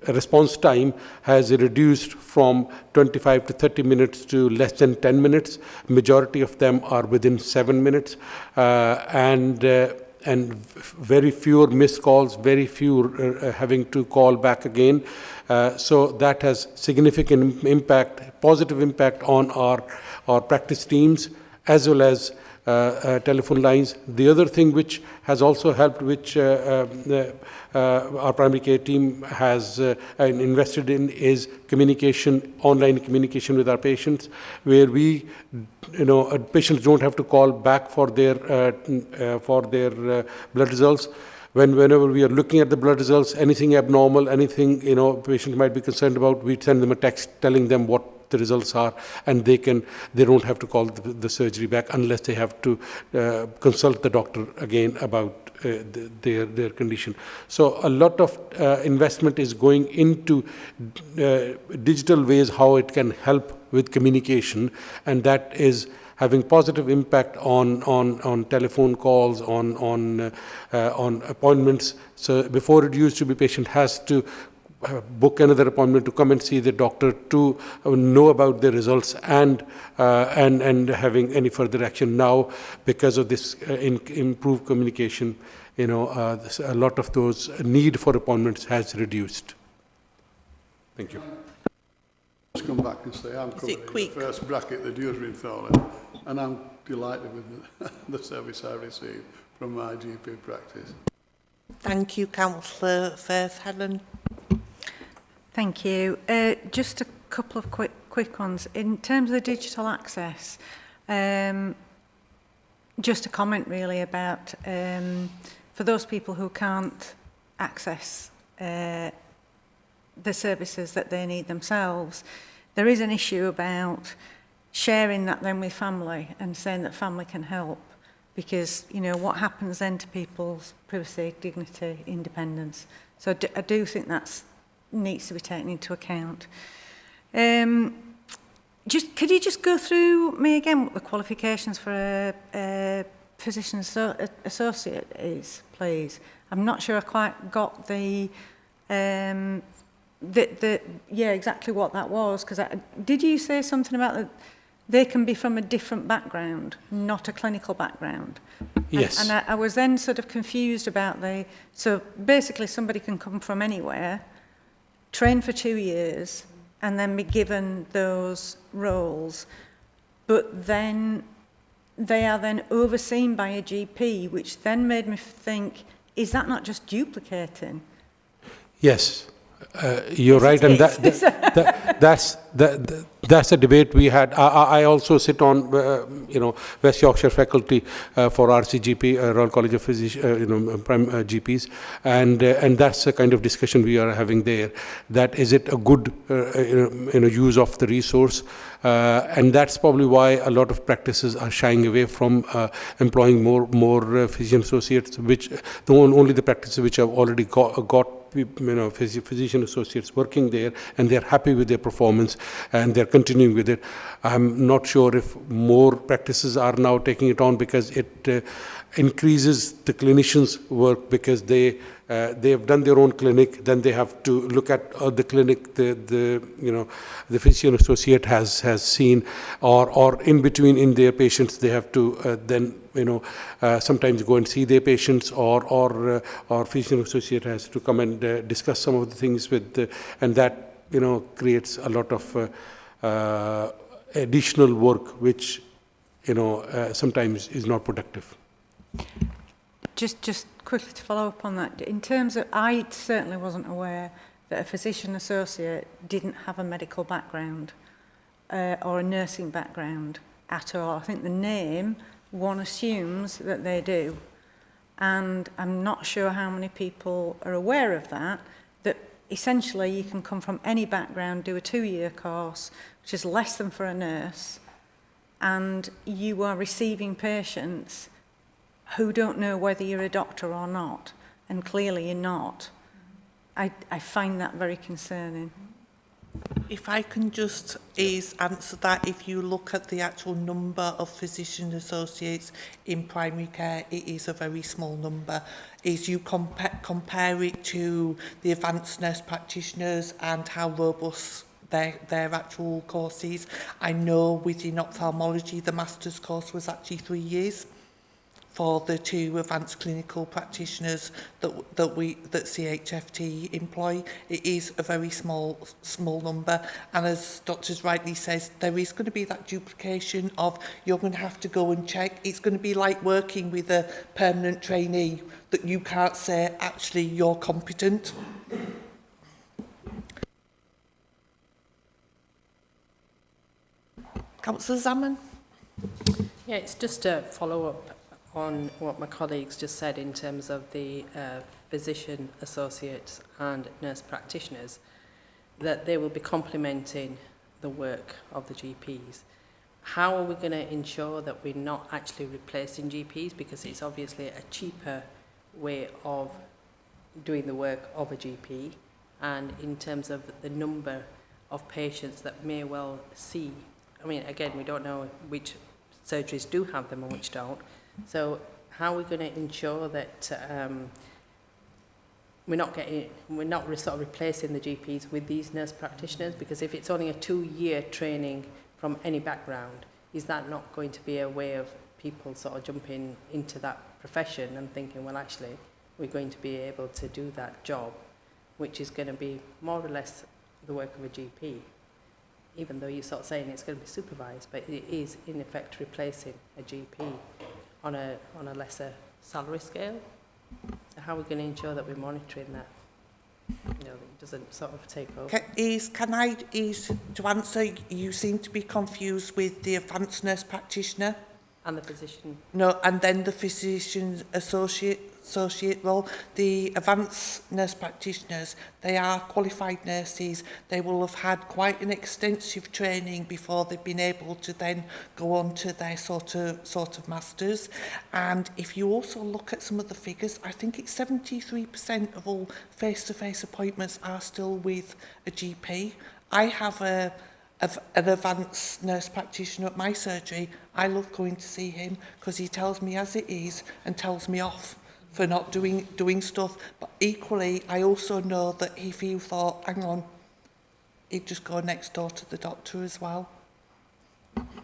response time has reduced from 25 to 30 minutes to less than 10 minutes. Majority of them are within 7 minutes, and very few missed calls, very few having to call back again. So that has significant impact, positive impact on our practice teams as well as telephone lines. The other thing which has also helped, which our primary care team has invested in, is communication, online communication with our patients, where we, patients don't have to call back for their blood results. Whenever we are looking at the blood results, anything abnormal, anything patient might be concerned about, we send them a text telling them what the results are, and they don't have to call the surgery back unless they have to consult the doctor again about their condition. So a lot of investment is going into digital ways how it can help with communication, and that is having positive impact on telephone calls, on appointments. So before it used to be patient has to book another appointment to come and see the doctor to know about the results and having any further action. Now, because of this improved communication, a lot of those need for appointments has reduced. Thank you. Just come back and say I'm covering the first bracket that you've been thrown in, and I'm delighted with the service I received from my GP practice. Thank you, Councillor Firth. Helen. Thank you. Just a couple of quick ones. In terms of the digital access, just a comment really about for those people who can't access the services that they need themselves, there is an issue about sharing that then with family and saying that family can help, because what happens then to people's privacy, dignity, independence. So I do think that's needs to be taken into account. Could you just go through me again what the qualifications for a physician associate is, please? I'm not sure I quite got the yeah, exactly what that was. Because did you say something about that? They can be from a different background, not a clinical background. Yes. And I was then sort of confused about so basically somebody can come from anywhere, train for 2 years, and then be given those roles, but then they are then overseen by a GP, which then made me think, is that not just duplicating? Yes, you're right, and that's a debate we had. I also sit on, West Yorkshire faculty for RCGP, Royal College of Physicians, GPs, and that's the kind of discussion we are having there. That is it a good, use of the resource, and that's probably why a lot of practices are shying away from employing more physician associates, which only the practices which have already got physician associates working there, and they're happy with their performance and they're continuing with it. I'm not sure if more practices are now taking it on, because it increases the clinicians' work, because they have done their own clinic, then they have to look at the clinic the physician associate has seen, or in between in their patients they have to then sometimes go and see their patients, or physician associate has to come and discuss some of the things with and that creates a lot of additional work, which sometimes is not productive. Just quickly to follow up on that, in terms of, I certainly wasn't aware that a physician associate didn't have a medical background or a nursing background at all. I think the name, one assumes that they do. And I'm not sure how many people are aware of that essentially you can come from any background, do a 2-year course, which is less than for a nurse, and you are receiving patients who don't know whether you're a doctor or not, and clearly you're not. I find that very concerning. If I can just answer that, if you look at the actual number of physician associates in primary care, it is a very small number. As you compare it to the advanced nurse practitioners and how robust their actual courses, I know within ophthalmology the master's course was actually 3 years for the 2 advanced clinical practitioners that CHFT employ. It is a very small number, and as Doctors rightly says, there is going to be that duplication of you're going to have to go and check. It's going to be like working with a permanent trainee that you can't say actually you're competent. Councillor Zaman? Yeah, it's just a follow-up on what my colleagues just said in terms of the physician associates and nurse practitioners, that they will be complementing the work of the GPs. How are we going to ensure that we're not actually replacing GPs? Because it's obviously a cheaper way of doing the work of a GP, and in terms of the number of patients that may well see, I mean, again, we don't know which surgeries do have them and which don't. So how are we going to ensure that we're not sort of replacing the GPs with these nurse practitioners? Because if it's only a 2-year training from any background, is that not going to be a way of people sort of jumping into that profession and thinking, well, actually, we're going to be able to do that job, which is going to be more or less the work of a GP, even though you're sort of saying it's going to be supervised, but it is in effect replacing a GP on a lesser salary scale. So how are we going to ensure that we're monitoring that? That it doesn't sort of take over. To answer, you seem to be confused with the advanced nurse practitioner. And the physician. No, and then the physician associate role. The advanced nurse practitioners, they are qualified nurses. They will have had quite an extensive training before they've been able to then go on to their sort of masters. And if you also look at some of the figures, I think it's 73% of all face-to-face appointments are still with a GP. I have an advanced nurse practitioner at my surgery. I love going to see him because he tells me as it is and tells me off. for not doing stuff. But equally, I also know that if you thought, hang on, he'd just go next door to the doctor as well.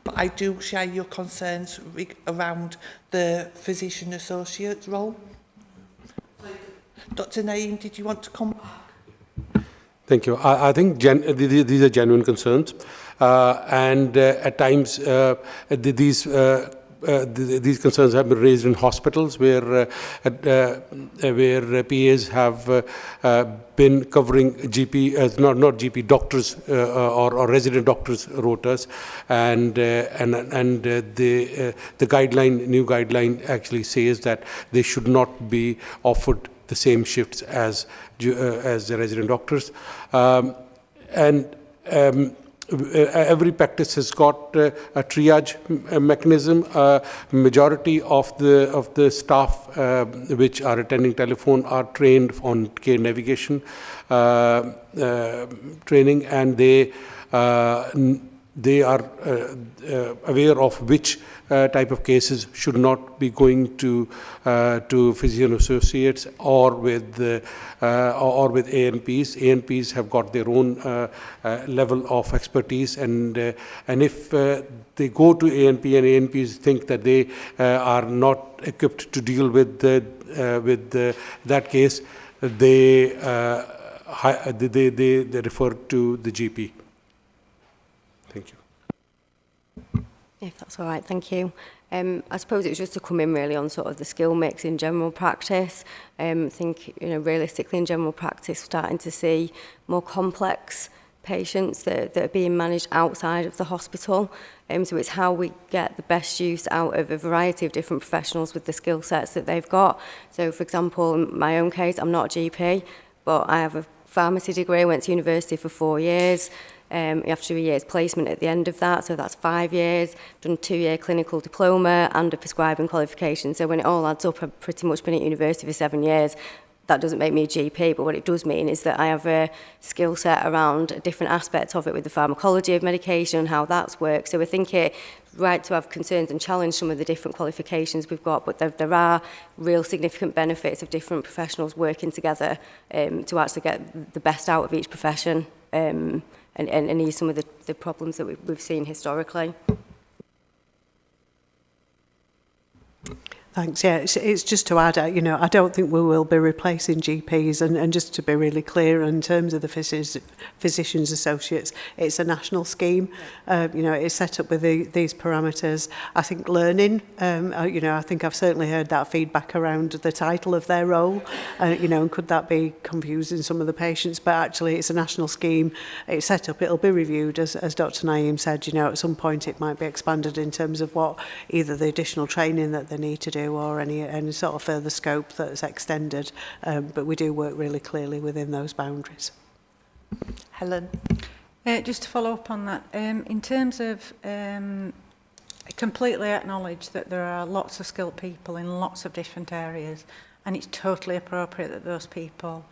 But I do share your concerns around the physician associate role. Dr. Naeem, did you want to come back? Thank you. I think these are genuine concerns, and at times these concerns have been raised in hospitals where PAs have been covering GP, not GP doctors or resident doctors' rotas, and the new guideline actually says that they should not be offered the same shifts as the resident doctors, every practice has got a triage mechanism. Majority of the staff which are attending telephone are trained on care navigation training, and they are aware of which type of cases should not be going to physician associates or with ANPs. ANPs have got their own level of expertise, and if they go to ANP and ANPs think that they are not equipped to deal with that case, they refer to the GP. Thank you. If that's all right, thank you. I suppose it was just to come in really on sort of the skill mix in general practice. I think, realistically in general practice, starting to see more complex patients that are being managed outside of the hospital. So it's how we get the best use out of a variety of different professionals with the skill sets that they've got. So for example, in my own case, I'm not a GP, but I have a pharmacy degree, I went to university for 4 years. You have to do a year's placement at the end of that, so that's 5 years. Done a 2-year clinical diploma and a prescribing qualification. So when it all adds up, I've pretty much been at university for 7 years. That doesn't make me a GP, but what it does mean is that I have a skill set around different aspects of it with the pharmacology of medication and how that's worked. So I think it's right to have concerns and challenge some of the different qualifications we've got, but there are real significant benefits of different professionals working together to actually get the best out of each profession. And ease some of the problems that we've seen historically. Thanks. Yeah, it's just to add, I don't think we will be replacing GPs, and just to be really clear in terms of the physicians associates, it's a national scheme. It's set up with these parameters. I think learning, I think I've certainly heard that feedback around the title of their role, and could that be confusing some of the patients? But actually, it's a national scheme. It's set up. It'll be reviewed, as Dr. Naeem said. At some point, it might be expanded in terms of what either the additional training that they need to do, or any sort of further scope that's extended, but we do work really clearly within those boundaries. Helen? Just to follow up on that, in terms of I completely acknowledge that there are lots of skilled people in lots of different areas, and it's totally appropriate that those people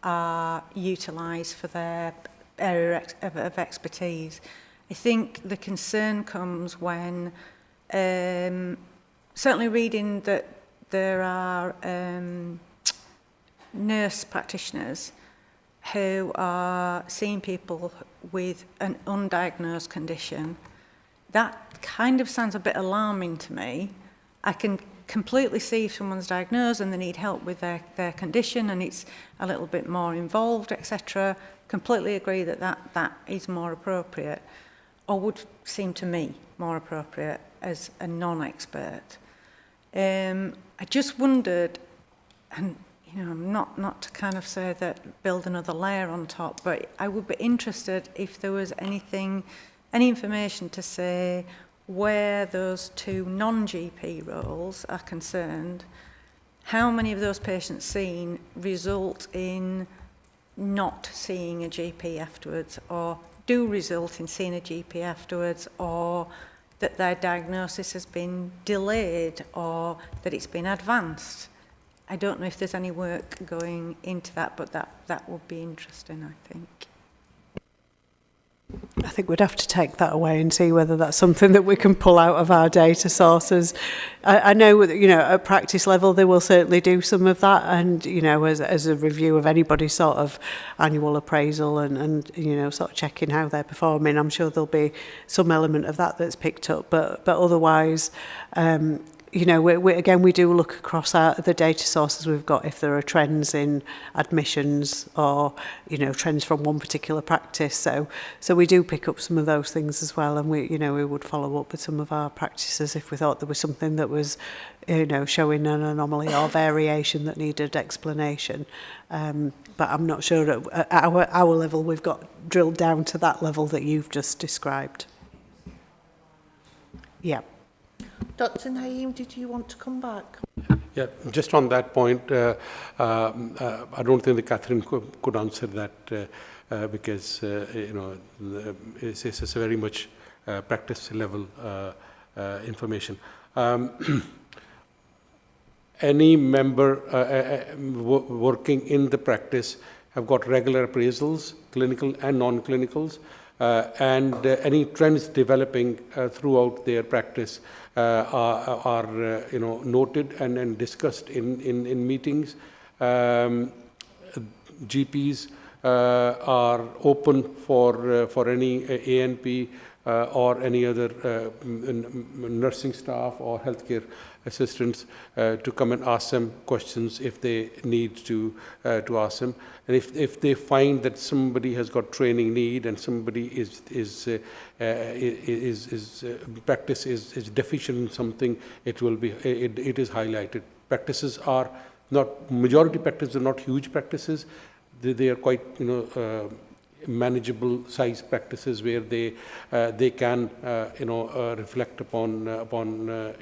are utilised for their area of expertise. I think the concern comes when certainly reading that there are nurse practitioners who are seeing people with an undiagnosed condition. That kind of sounds a bit alarming to me. I can completely see if someone's diagnosed and they need help with their condition and it's a little bit more involved, etc. Completely agree that is more appropriate, or would seem to me more appropriate as a non-expert. I just wondered, and not to kind of say that build another layer on top, but I would be interested if there was any information to say where those two non-GP roles are concerned, how many of those patients seen result in not seeing a GP afterwards, or do result in seeing a GP afterwards, or that their diagnosis has been delayed or that it's been advanced. I don't know if there's any work going into that, but that would be interesting, I think. I think we'd have to take that away and see whether that's something that we can pull out of our data sources. I know that, you know, at practice level, they will certainly do some of that, and, you know, as a review of anybody's sort of annual appraisal and you know, sort of checking how they're performing, I'm sure there'll be some element of that that's picked up, but otherwise, you know, we do look across the data sources we've got if there are trends in admissions or, you know, trends from one particular practice. So we do pick up some of those things as well, and we would follow up with some of our practices if we thought there was something that was, you know, showing an anomaly or variation that needed explanation. But I'm not sure at our level we've got drilled down to that level that you've just described. Yeah. Dr. Naeem, did you want to come back? Yeah, just on that point, I don't think that Catherine could answer that because, you know, it's a very much practice level information. Any member working in the practice have got regular appraisals, clinical and non-clinicals, and any trends developing throughout their practice are you know, noted and discussed in meetings. GPs are open for any ANP or any other nursing staff or healthcare assistants to come and ask them questions if they need to ask them. And if they find that somebody has got training need and somebody practice is deficient in something, it is highlighted. Practices are not, majority practices are not huge practices. They are quite, you know, manageable size practices where they can you know, reflect upon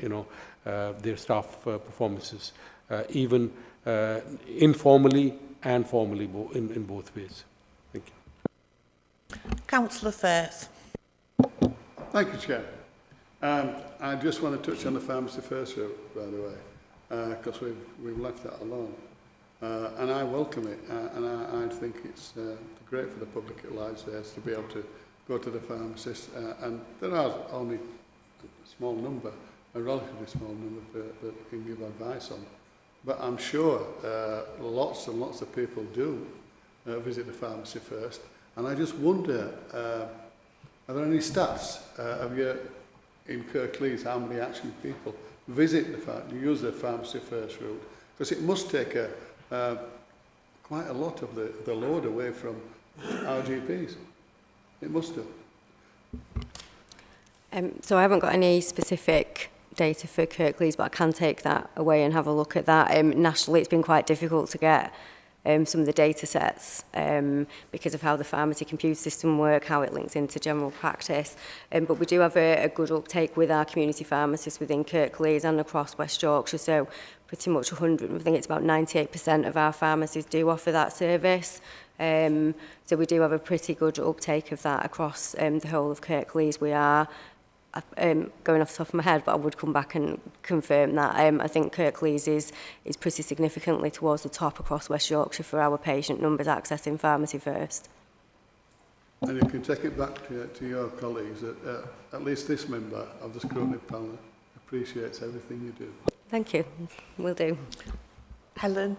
you know, their staff performances, even informally and formally in both ways. Thank you. Councillor Firth. Thank you, Chair. I just want to touch on the pharmacy first route, by the way, because we've left that alone. And I welcome it, and I think it's great for the public at large there to be able to go to the pharmacist, and there are only a small number, a relatively small number that can give advice on. But I'm sure lots and lots of people do visit the pharmacy first, and I just wonder, are there any stats of you in Kirklees, how many actually people visit use the pharmacy first route? Because it must take quite a lot of the load away from our GPs. It must do. So I haven't got any specific data for Kirklees, but I can take that away and have a look at that. Nationally, it's been quite difficult to get some of the data sets because of how the pharmacy computer system work, how it links into general practice. But we do have a good uptake with our community pharmacists within Kirklees and across West Yorkshire. So pretty much 100, I think it's about 98% of our pharmacies do offer that service. So we do have a pretty good uptake of that across the whole of Kirklees. We are going off the top of my head, but I would come back and confirm that. I think Kirklees is pretty significantly towards the top across West Yorkshire for our patient numbers accessing pharmacy first. And you can take it back to your colleagues that at least this member of the Scrutiny panel appreciates everything you do. Thank you. Will do. Helen.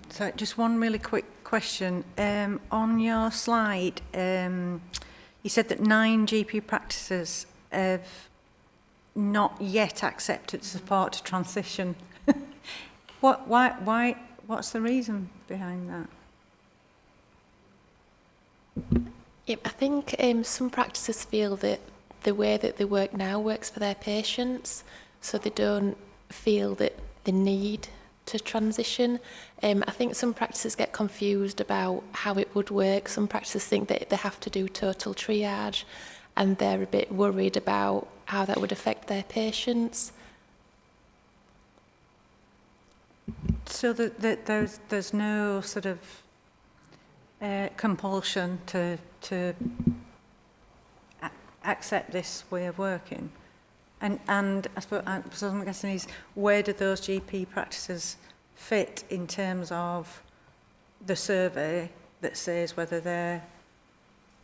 So just one really quick question. On your slide, you said that 9 GP practices have not yet accepted support to transition. What's the reason behind that? Yeah, I think some practices feel that the way that they work now works for their patients, so they don't feel that they need to transition. I think some practices get confused about how it would work. Some practices think that they have to do total triage, and they're a bit worried about how that would affect their patients. So that there's no sort of compulsion to accept this way of working. And I suppose what I'm guessing is, where do those GP practices fit in terms of the survey that says whether they're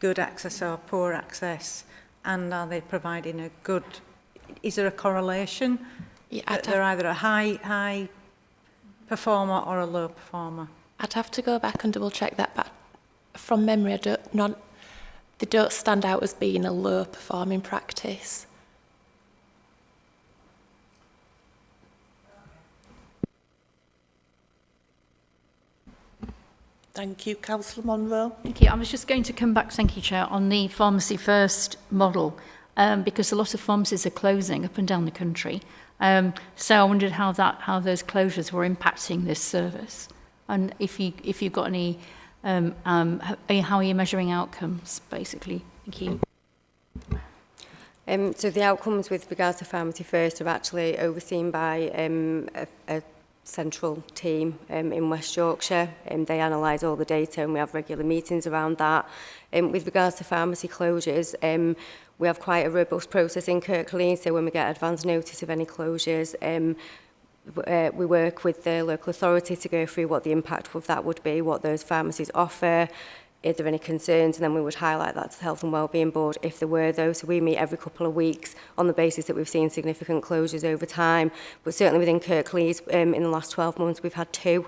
good access or poor access, and are they providing a good, is there a correlation Yeah, that they're either a high performer or a low performer? I'd have to go back and double check that, but from memory, they don't stand out as being a low performing practice. Thank you, Councillor Monroe. Thank you. I was just going to come back, thank you, Chair, on the pharmacy first model, because a lot of pharmacies are closing up and down the country. So I wondered how those closures were impacting this service, and if you've got any, how are you measuring outcomes, basically? Thank you. So the outcomes with regards to Pharmacy First are actually overseen by a central team in West Yorkshire. They analyse all the data and we have regular meetings around that. With regards to pharmacy closures, we have quite a robust process in Kirklees, so when we get advance notice of any closures, we work with the local authority to go through what the impact of that would be, what those pharmacies offer, if there are any concerns, and then we would highlight that to the Health and Wellbeing Board if there were those. So we meet every couple of weeks on the basis that we've seen significant closures over time. But certainly within Kirklees, in the last 12 months, we've had 2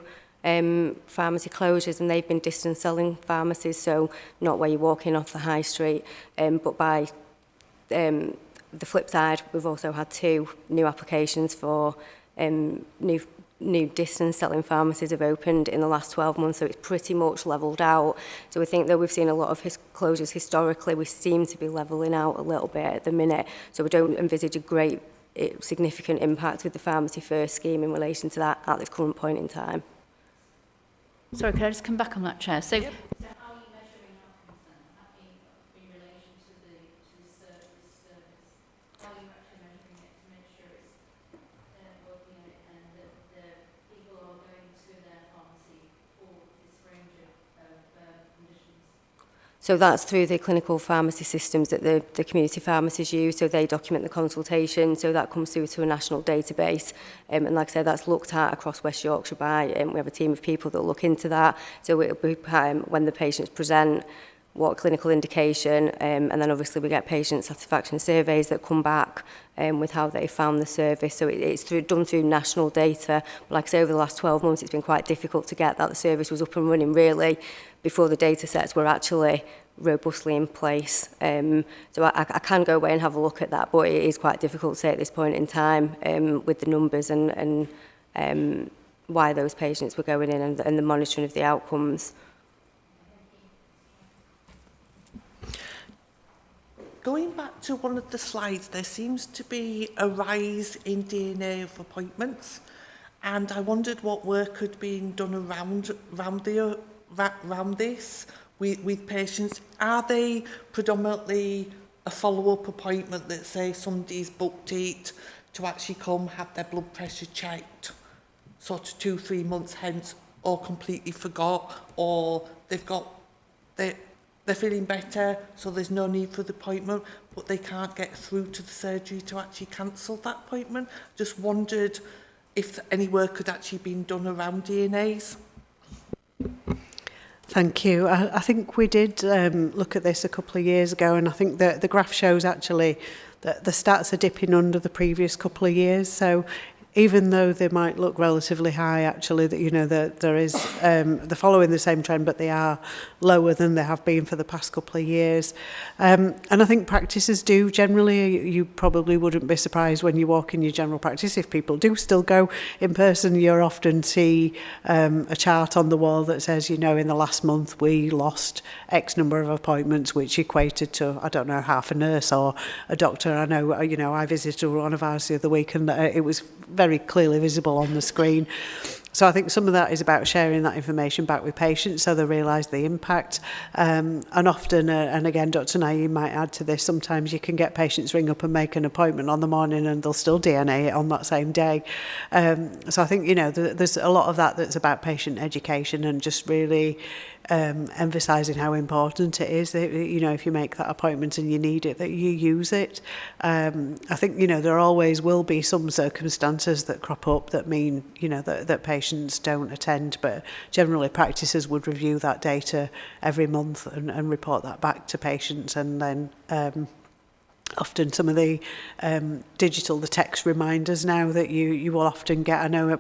pharmacy closures, and they've been distance selling pharmacies, so not where you walk in off the high street, but by the flip side, we've also had 2 new applications for new distance selling pharmacies have opened in the last 12 months, so it's pretty much levelled out. So we think that we've seen a lot of closures historically. We seem to be levelling out a little bit at the minute, so we don't envisage a great significant impact with the Pharmacy First scheme in relation to that at this current point in time. Sorry, could I just come back on that, Chair? So, Yep. so how are you measuring outcomes then? In relation to the service? How are you actually measuring it to make sure it's working and that the people are going to their pharmacy for this range of conditions? So that's through the clinical pharmacy systems that the community pharmacies use, so they document the consultation, so that comes through to a national database. And like I said, that's looked at across West Yorkshire by, we have a team of people that look into that. So it'll be when the patients present, what clinical indication, and then obviously we get patient satisfaction surveys that come back with how they found the service. So it's done through national data. But like I say, over the last 12 months, it's been quite difficult to get that. The service was up and running really before the data sets were actually robustly in place. So I can go away and have a look at that, but it is quite difficult to say at this point in time with the numbers and why those patients were going in and the monitoring of the outcomes. Going back to one of the slides, there seems to be a rise in DNA of appointments, and I wondered what work had been done around this with patients. Are they predominantly a follow-up appointment that, say, somebody's booked it to actually come have their blood pressure checked sort of 2-3 months hence, or completely forgot, or they're feeling better, so there's no need for the appointment, but they can't get through to the surgery to actually cancel that appointment? Just wondered if any work had actually been done around DNAs. Thank you. I think we did look at this a couple of years ago, and I think that the graph shows actually that the stats are dipping under the previous couple of years. So even though they might look relatively high, actually, that that there is they're following the same trend, but they are lower than they have been for the past couple of years. And I think practices do generally. You probably wouldn't be surprised when you walk in your general practice if people do still go in person. You'll often see a chart on the wall that says, in the last month we lost X number of appointments, which equated to, I don't know, half a nurse or a doctor. I know, I visited one of ours the other week, and it was very clearly visible on the screen. So I think some of that is about sharing that information back with patients so they realise the impact. And often, and again, Dr. Naeem might add to this, sometimes you can get patients ring up and make an appointment on the morning and they'll still DNA it on that same day. So I think, there's a lot of that that's about patient education and just really emphasising how important it is that, you know, if you make that appointment and you need it, that you use it. I think, you know, there always will be some circumstances that crop up that mean, you know, that patients don't attend, but generally practices would review that data every month and report that back to patients, and then often some of the digital, the text reminders now that you will often get. I know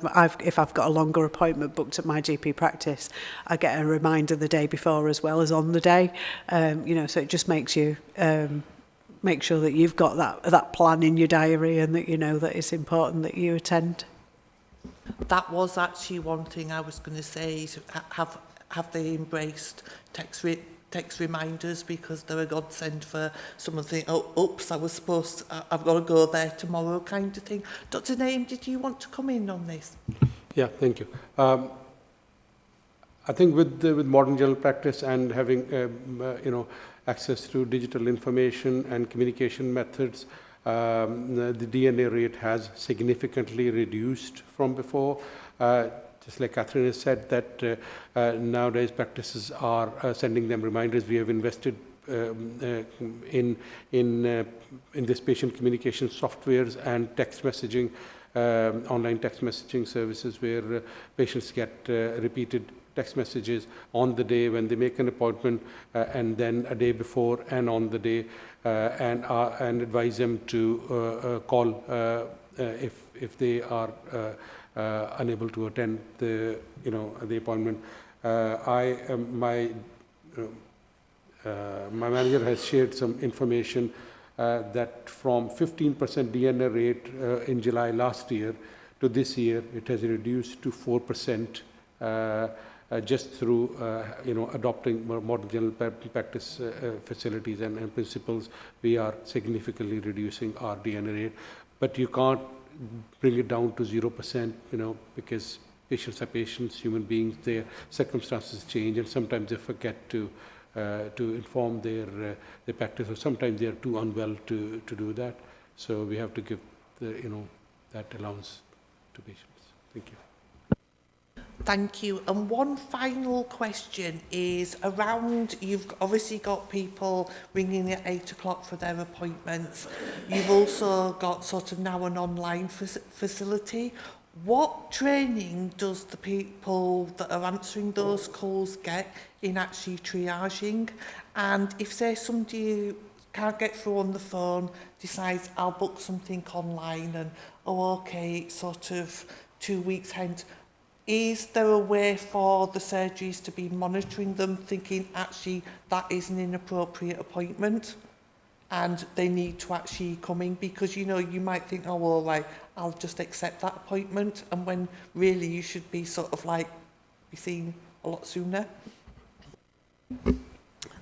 if I've got a longer appointment booked at my GP practice, I get a reminder the day before as well as on the day. You know, so it just makes you make sure that you've got that plan in your diary, and that you know that it's important that you attend. That was actually one thing I was going to say, is have they embraced text reminders, because they're a godsend for someone saying, oh, oops, I've got to go there tomorrow, kind of thing. Dr. Naim, did you want to come in on this? Yeah, thank you. I think with modern general practice and having you know, access to digital information and communication methods, the DNA rate has significantly reduced from before. Just like Catherine has said, that nowadays practices are sending them reminders. We have invested in this patient communication softwares and text messaging, online text messaging services, where patients get repeated text messages on the day when they make an appointment, and then a day before and on the day, and advise them to call if they are unable to attend the appointment. My manager has shared some information that from 15% DNA rate in July last year to this year, it has reduced to 4%. Just through adopting more modern general practice facilities and principles, we are significantly reducing our DNA rate. But you can't bring it down to 0%, because patients are patients, human beings. Their circumstances change, and sometimes they forget to inform their practice, or sometimes they are too unwell to do that. So we have to give that allowance to patients. Thank you. Thank you. And one final question is around, you've obviously got people ringing at 8 o'clock for their appointments. You've also got sort of now an online facility. What training does the people that are answering those calls get in actually triaging? And if, say, somebody can't get through on the phone, decides I'll book something online, and, oh, okay, it's sort of 2 weeks hence, is there a way for the surgeries to be monitoring them, thinking actually that is an inappropriate appointment and they need to actually come in? Because, you might think, oh, well, right, I'll just accept that appointment, and when really you should be sort of like be seen a lot sooner.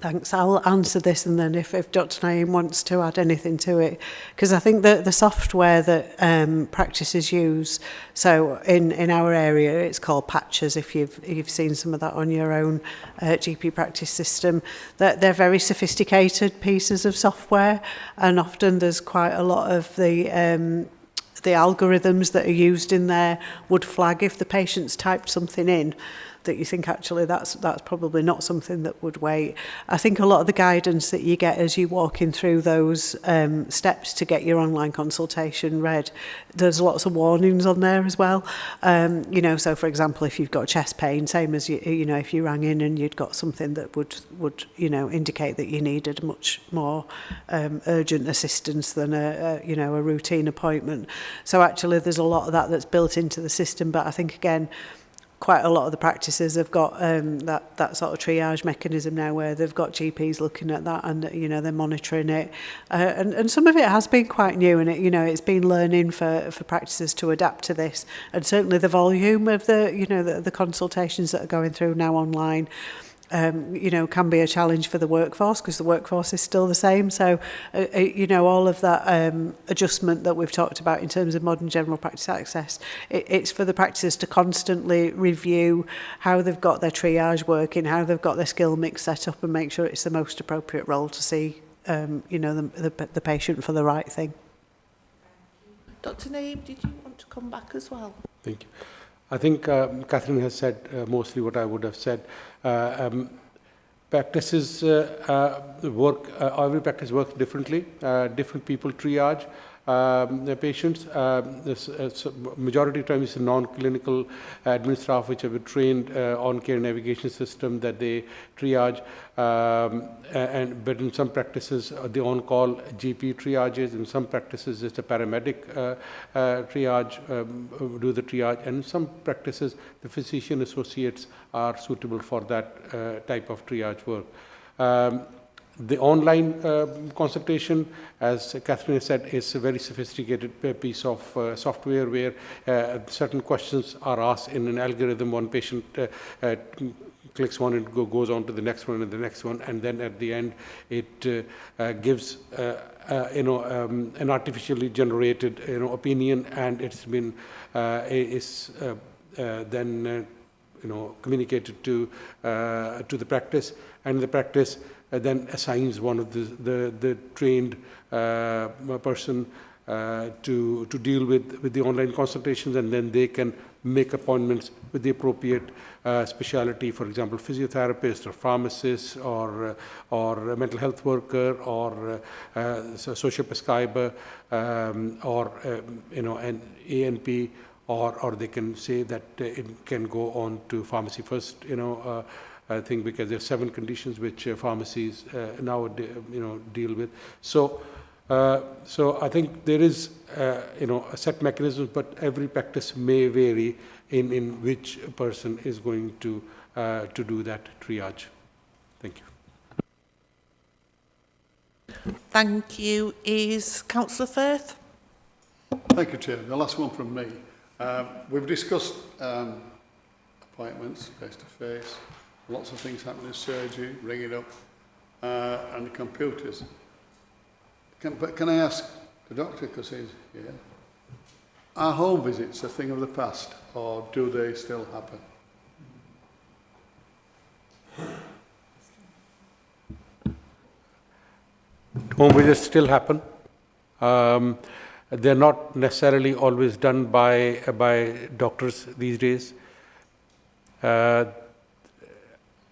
Thanks. I'll answer this, and then if Dr. Naim wants to add anything to it, because I think that the software that practices use, so in our area it's called Patches, if you've seen some of that on your own GP practice system, that they're very sophisticated pieces of software, and often there's quite a lot of the algorithms that are used in there would flag if the patient's typed something in that you think actually that's probably not something that would wait. I think a lot of the guidance that you get as you walking through those steps to get your online consultation read, there's lots of warnings on there as well. So for example, if you've got chest pain, same as if you rang in and you'd got something that would indicate that you needed much more urgent assistance than a routine appointment. So actually there's a lot of that's built into the system, but I think again, quite a lot of the practices have got that sort of triage mechanism now, where they've got GPs looking at that, and they're monitoring it, and some of it has been quite new, and it's been learning for practices to adapt to this, and certainly the volume of the consultations that are going through now online can be a challenge for the workforce, because the workforce is still the same. So, all of that adjustment that we've talked about in terms of modern general practice access, it's for the practices to constantly review how they've got their triage working, how they've got their skill mix set up, and make sure it's the most appropriate role to see, the patient for the right thing. Dr. Naim, did you want to come back as well? Thank you. I think Catherine has said mostly what I would have said. Practices every practice works differently. Different people triage the patients. Majority of time it's non-clinical admin staff which have been trained on care navigation system that they triage. But in some practices, the on-call GP triages. In some practices, it's a paramedic triage, do the triage. And in some practices, the physician associates are suitable for that type of triage work. The online consultation, as Catherine has said, is a very sophisticated piece of software where certain questions are asked in an algorithm. One patient clicks one and goes on to the next one and the next one, and then at the end it gives an artificially generated opinion, and it's been then communicated to the practice, and the practice then assigns one of the trained person to deal with the online consultations, and then they can make appointments with the appropriate specialty, for example, physiotherapist or pharmacist or a mental health worker or social prescriber or an ANP, or they can say that it can go on to pharmacy first, I think, because there are 7 conditions which pharmacies now deal with. So I think there is a set mechanism, but every practice may vary in which person is going to do that triage. Thank you. Thank you. Is Councillor Firth? Thank you, Chair. The last one from me. We've discussed appointments face-to-face, lots of things happening in surgery, ring it up, and the computers. But can I ask the doctor, because he's here, are home visits a thing of the past, or do they still happen? Home visits still happen. They're not necessarily always done by doctors these days.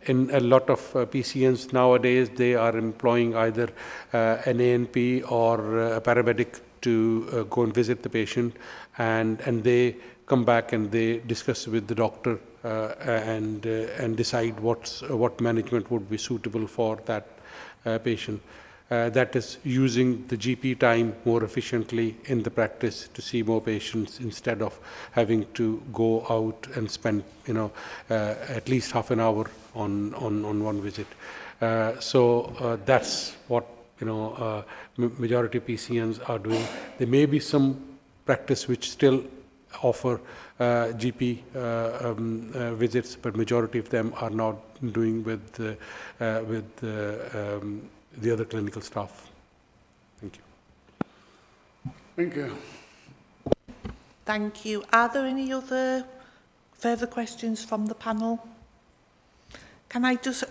In a lot of PCNs nowadays, they are employing either an ANP or a paramedic to go and visit the patient, and they come back and they discuss with the doctor and decide what management would be suitable for that patient. That is using the GP time more efficiently in the practice to see more patients instead of having to go out and spend at least half an hour on one visit. So that's what majority PCNs are doing. There may be some practice which still offer GP visits, but majority of them are not doing with the other clinical staff. Thank you. Thank you. Thank you. Are there any other further questions from the panel? Can I just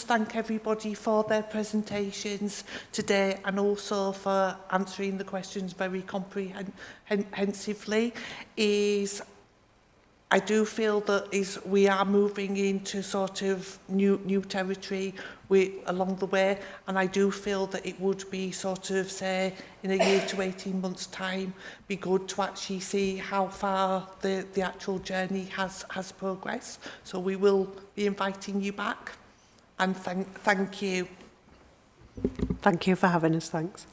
thank everybody for their presentations today, and also for answering the questions very comprehensively. I do feel that we are moving into sort of new territory along the way, and I do feel that it would be sort of, say, in a year to 18 months' time, be good to actually see how far the actual journey has progressed. So we will be inviting you back, and thank you. Thank you for having us, thanks.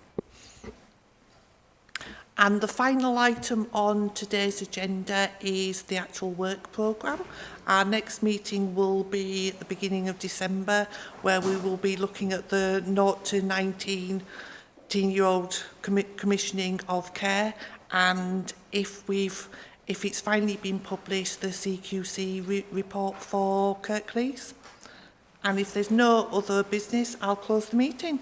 And the final item on today's agenda is the actual work programme. Our next meeting will be at the beginning of December, where we will be looking at the 0 to 19-year-old commissioning of care, and if it's finally been published, the CQC report for Kirklees. And if there's no other business, I'll close the meeting.